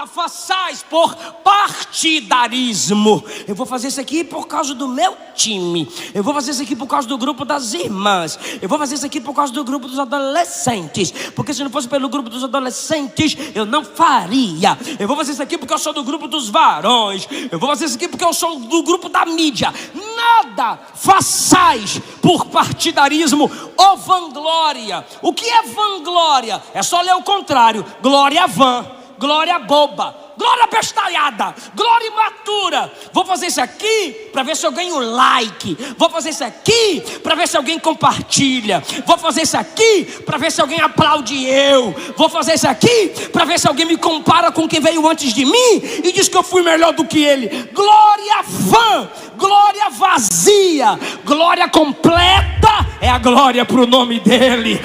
façais por partidarismo. Eu vou fazer isso aqui por causa do meu time. Eu vou fazer isso aqui por causa do grupo das irmãs. Eu vou fazer isso aqui por causa do grupo dos adolescentes. Porque se não fosse pelo grupo dos adolescentes, eu não faria. Eu vou fazer isso aqui porque eu sou do grupo dos varões. Eu vou fazer isso aqui porque eu sou do grupo da mídia. Nada façais por partidarismo ou vanglória. O que é vanglória? É só ler o contrário. Glória vã, glória boba, glória bestalhada, glória imatura. Vou fazer isso aqui para ver se eu ganho like. Vou fazer isso aqui para ver se alguém compartilha. Vou fazer isso aqui para ver se alguém aplaude eu. Vou fazer isso aqui para ver se alguém me compara com quem veio antes de mim e diz que eu fui melhor do que ele. Glória vã, glória vazia. Glória completa é a glória para o nome dele.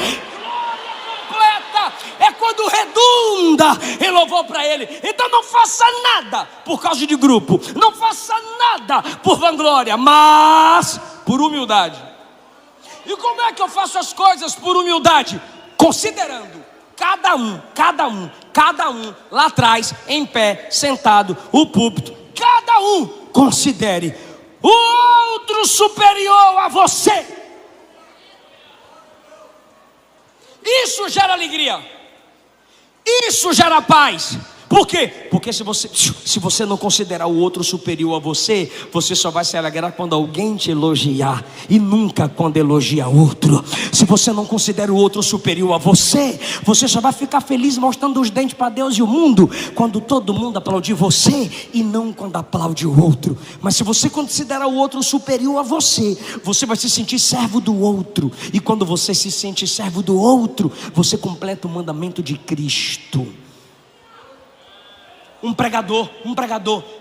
É quando redunda em louvor para ele. Então não faça nada por causa de grupo, não faça nada por vanglória, mas por humildade. E como é que eu faço as coisas por humildade? Considerando cada um lá atrás, em pé, sentado, o púlpito. Cada um considere o outro superior a você. Isso gera alegria. Isso gera paz, Por quê? Porque se você não considerar o outro superior a você, você só vai se alegrar quando alguém te elogiar, e nunca quando elogia outro. Se você não considera o outro superior a você, você só vai ficar feliz mostrando os dentes para Deus e o mundo quando todo mundo aplaudir você, e não quando aplaude o outro. Mas se você considera o outro superior a você, você vai se sentir servo do outro, e quando você se sente servo do outro, você completa o mandamento de Cristo. Um pregador,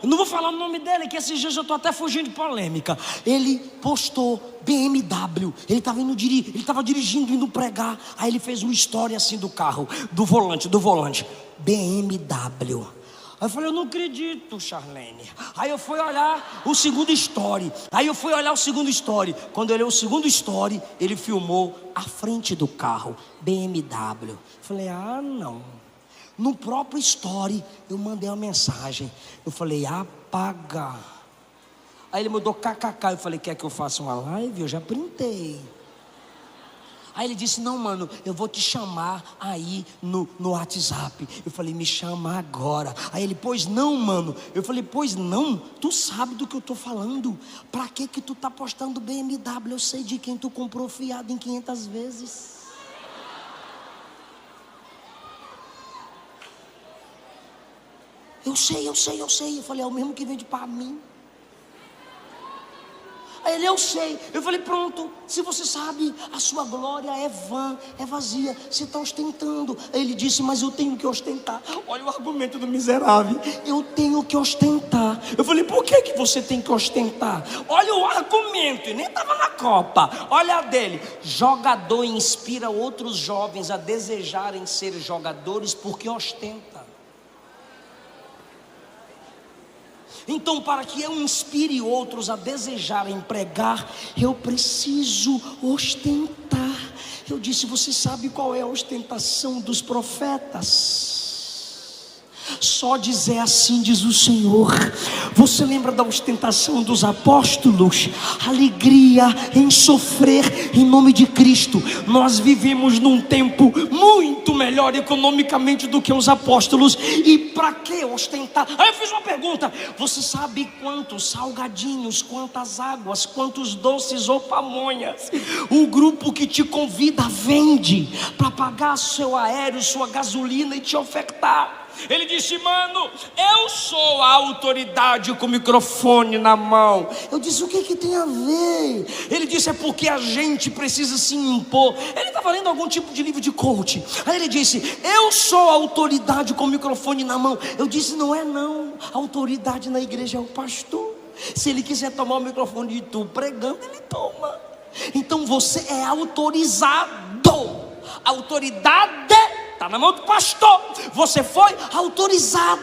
eu não vou falar o nome dele, que esses dias eu estou até fugindo de polêmica. Ele postou BMW, ele estava dirigindo, indo pregar. Aí ele fez uma história assim do carro, do volante, BMW. Aí eu falei, eu não acredito, Charlene. Aí eu fui olhar o segundo story. Quando eu olhei o segundo story, ele filmou a frente do carro, BMW. Eu falei, não. No próprio story, eu mandei uma mensagem. Eu falei, apaga. Aí ele mandou kkk. Eu falei, quer que eu faça uma live? Eu já printei. Aí ele disse, não, mano, eu vou te chamar aí no WhatsApp. Eu falei, me chama agora. Aí ele, pois não, mano. Eu falei, pois não, tu sabe do que eu tô falando. Pra que tu tá postando BMW? Eu sei de quem tu comprou fiado em 500 vezes. Eu sei. Eu falei, é o mesmo que vende para mim. Aí ele, eu sei. Eu falei, pronto, se você sabe, a sua glória é vã, é vazia, você está ostentando. Aí ele disse, mas eu tenho que ostentar. Olha o argumento do miserável, eu tenho que ostentar. Eu falei, por que você tem que ostentar? Olha o argumento, e nem estava na Copa. Olha a dele, jogador inspira outros jovens a desejarem ser jogadores porque ostenta. Então, para que eu inspire outros a desejarem pregar, eu preciso ostentar. Eu disse, você sabe qual é a ostentação dos profetas? Só dizer assim diz o Senhor. Você lembra da ostentação dos apóstolos? Alegria em sofrer em nome de Cristo. Nós vivemos num tempo muito melhor economicamente do que os apóstolos. E para que ostentar? Aí eu fiz uma pergunta. Você sabe quantos salgadinhos, quantas águas, quantos doces ou pamonhas o grupo que te convida vende para pagar seu aéreo, sua gasolina e te ofertar? Ele disse, mano, eu sou a autoridade com o microfone na mão. Eu disse, o que tem a ver? Ele disse, é porque a gente precisa se impor. Ele estava lendo algum tipo de livro de coaching. Aí ele disse, eu sou a autoridade com o microfone na mão. Eu disse, não é não, a autoridade na igreja é o pastor. Se ele quiser tomar o microfone de tu pregando, ele toma. Então você é autorizado. Autoridade está na mão do pastor. Você foi autorizado.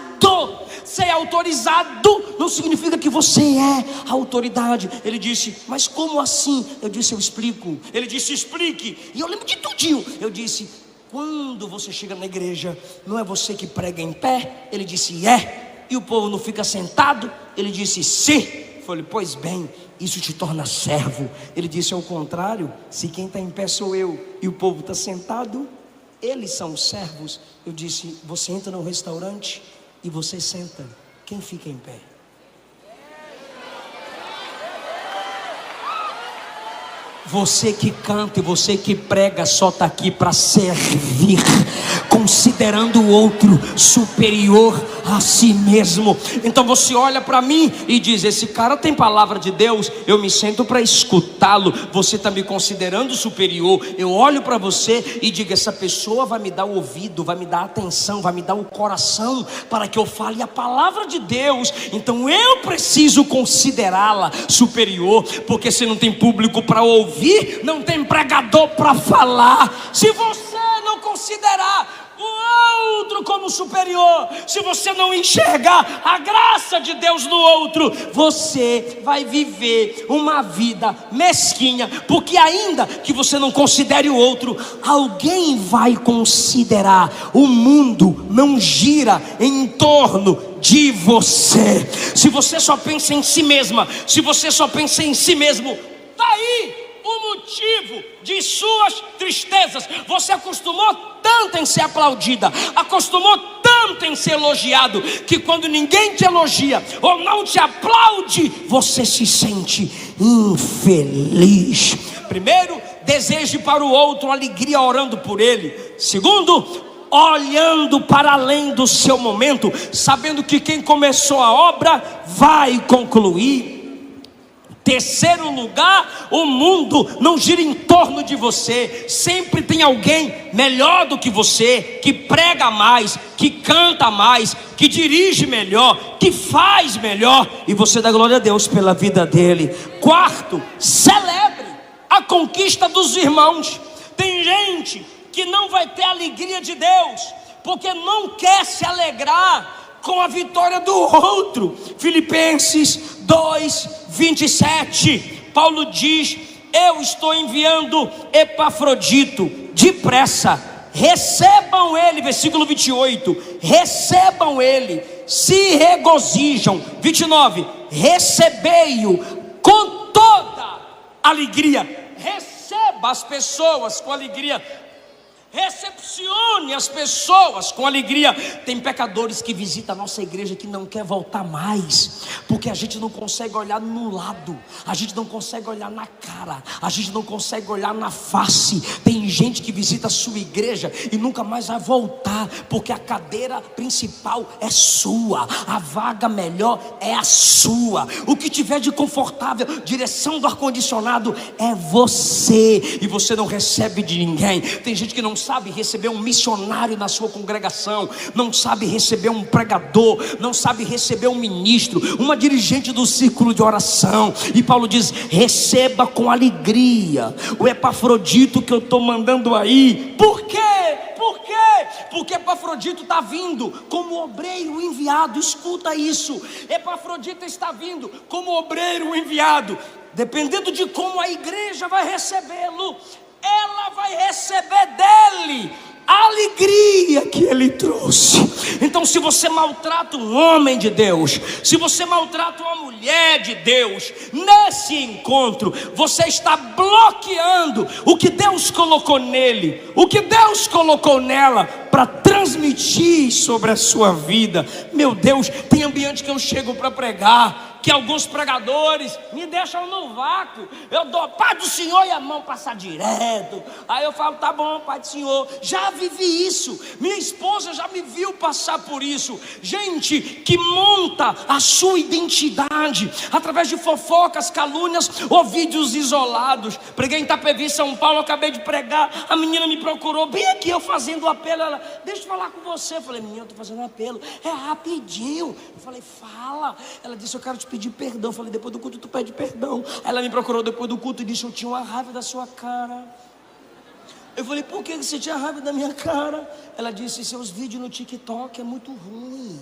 Ser autorizado não significa que você é autoridade. Ele disse, mas como assim? Eu disse, eu explico. Ele disse, explique. E eu lembro de tudinho. Eu disse, quando você chega na igreja, não é você que prega em pé? Ele disse, é. E o povo não fica sentado? Ele disse, sim. Eu falei, pois bem, isso te torna servo. Ele disse, ao contrário, se quem está em pé sou eu e o povo está sentado, eles são os servos. Eu disse, você entra no restaurante e você senta, quem fica em pé? Você que canta e você que prega só está aqui para servir, considerando o outro superior a si mesmo. Então você olha para mim e diz, esse cara tem palavra de Deus, eu me sento para escutá-lo. Você está me considerando superior. Eu olho para você e digo, essa pessoa vai me dar o ouvido, vai me dar a atenção, vai me dar o coração para que eu fale a palavra de Deus. Então eu preciso considerá-la superior, porque se não tem público para ouvir, não tem pregador para falar. Se você não considerar o outro como superior, se você não enxergar a graça de Deus no outro, você vai viver uma vida mesquinha, porque ainda que você não considere o outro, alguém vai considerar. O mundo não gira em torno de você. Se você só pensa em si mesma, se você só pensa em si mesmo, tá aí o motivo de suas tristezas. Você acostumou tanto em ser aplaudida, acostumou tanto tanto em ser elogiado, que quando ninguém te elogia ou não te aplaude, você se sente infeliz. Primeiro, deseje para o outro alegria orando por ele. Segundo, olhando para além do seu momento, sabendo que quem começou a obra vai concluir. Terceiro lugar, o mundo não gira em torno de você. Sempre tem alguém melhor do que você, que prega mais, que canta mais, que dirige melhor, que faz melhor, e você dá glória a Deus pela vida dele. Quarto, celebre a conquista dos irmãos. Tem gente que não vai ter a alegria de Deus, porque não quer se alegrar com a vitória do outro. Filipenses 2:27, Paulo diz: eu estou enviando Epafrodito depressa, recebam ele. Versículo 28, recebam ele, se regozijam. 29, recebei-o com toda alegria. Receba as pessoas com alegria. Recepcione as pessoas com alegria. Tem pecadores que visitam a nossa igreja que não quer voltar mais, porque a gente não consegue olhar no lado, a gente não consegue olhar na cara, a gente não consegue olhar na face. Tem gente que visita a sua igreja e nunca mais vai voltar, porque a cadeira principal é sua, a vaga melhor é a sua, o que tiver de confortável, direção do ar-condicionado é você, e você não recebe de ninguém. Tem gente que não sabe receber um missionário na sua congregação, não sabe receber um pregador, não sabe receber um ministro, uma dirigente do círculo de oração. E Paulo diz: receba com alegria o Epafrodito que eu estou mandando aí. Por quê? Por quê? Porque Epafrodito está vindo como obreiro enviado. Escuta isso, Epafrodito está vindo como obreiro enviado. Dependendo de como a igreja vai recebê-lo, ela vai receber dele a alegria que ele trouxe. Então, se você maltrata um homem de Deus, se você maltrata uma mulher de Deus, nesse encontro você está bloqueando o que Deus colocou nele, o que Deus colocou nela, para transmitir sobre a sua vida. Meu Deus, tem ambiente que eu chego para pregar, que alguns pregadores me deixam no vácuo. Eu dou Pai do Senhor e a mão passa direto. Aí eu falo: tá bom, Pai do Senhor. Já vivi isso, minha esposa já me viu passar por isso. Gente que monta a sua identidade através de fofocas, calúnias ou vídeos isolados. Preguei em Itapevi, São Paulo, acabei de pregar, a menina me procurou bem aqui, eu fazendo o apelo. Ela: deixa eu falar com você. Eu falei: menina, eu estou fazendo um apelo, é rapidinho. Eu falei: fala. Ela disse: eu quero te pedir perdão. Eu falei: depois do culto tu pede perdão. Ela me procurou depois do culto e disse: eu tinha uma raiva da sua cara. Eu falei: por que você tinha raiva da minha cara? Ela disse: seus vídeos no TikTok é muito ruim.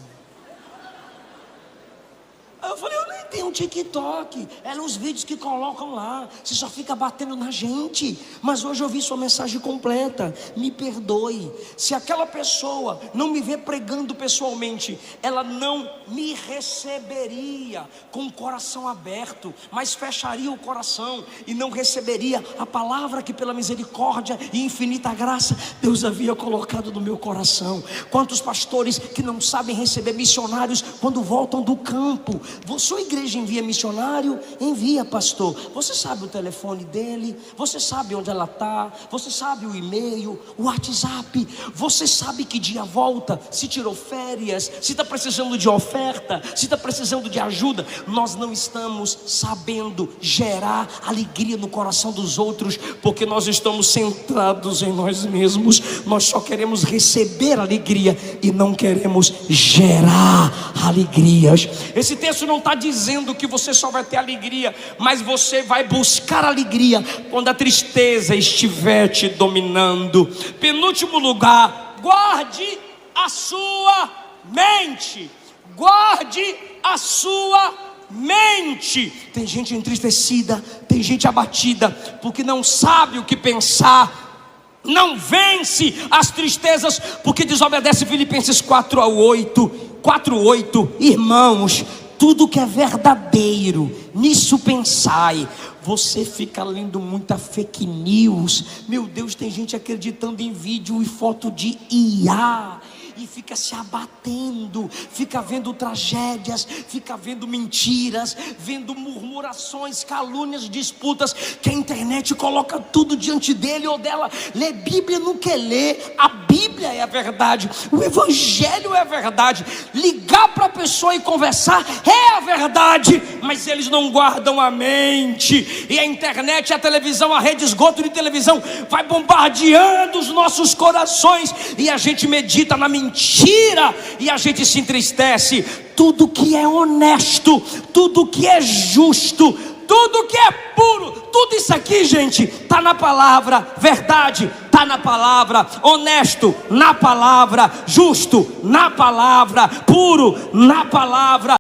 Aí eu falei: eu nem tenho um TikTok. Eram os vídeos que colocam lá, você só fica batendo na gente. Mas hoje eu vi sua mensagem completa. Me perdoe. Se aquela pessoa não me vê pregando pessoalmente, ela não me receberia com o coração aberto, mas fecharia o coração e não receberia a palavra que pela misericórdia e infinita graça Deus havia colocado no meu coração. Quantos pastores que não sabem receber missionários quando voltam do campo? Sua igreja envia missionário? Envia, pastor. Você sabe o telefone dele? Você sabe onde ela está? Você sabe o e-mail, o WhatsApp? Você sabe que dia volta? Se tirou férias? Se está precisando de oferta? Se está precisando de ajuda? Nós não estamos sabendo gerar alegria no coração dos outros, porque nós estamos centrados em nós mesmos. Nós só queremos receber alegria e não queremos gerar alegrias. Esse texto não está dizendo que você só vai ter alegria, mas você vai buscar alegria quando a tristeza estiver te dominando. Penúltimo lugar, guarde a sua mente. Guarde a sua mente. Tem gente entristecida, tem gente abatida, porque não sabe o que pensar, não vence as tristezas, porque desobedece. Filipenses 4:8. Irmãos, tudo que é verdadeiro, nisso pensai. Você fica lendo muita fake news. Meu Deus, tem gente acreditando em vídeo e foto de IA. e fica se abatendo, fica vendo tragédias, fica vendo mentiras, vendo murmurações, calúnias, disputas, que a internet coloca tudo diante dele ou dela. Lê Bíblia, não quer ler. A Bíblia é a verdade, o Evangelho é a verdade. Ligar para a pessoa e conversar é a verdade, mas eles não guardam a mente, e a internet, a televisão, a rede esgoto de televisão vai bombardeando os nossos corações, e a gente medita na mentira, e a gente se entristece. Tudo que é honesto, tudo que é justo, tudo que é puro, tudo isso aqui, gente, está na palavra. Verdade está na palavra, honesto na palavra, justo na palavra, puro na palavra.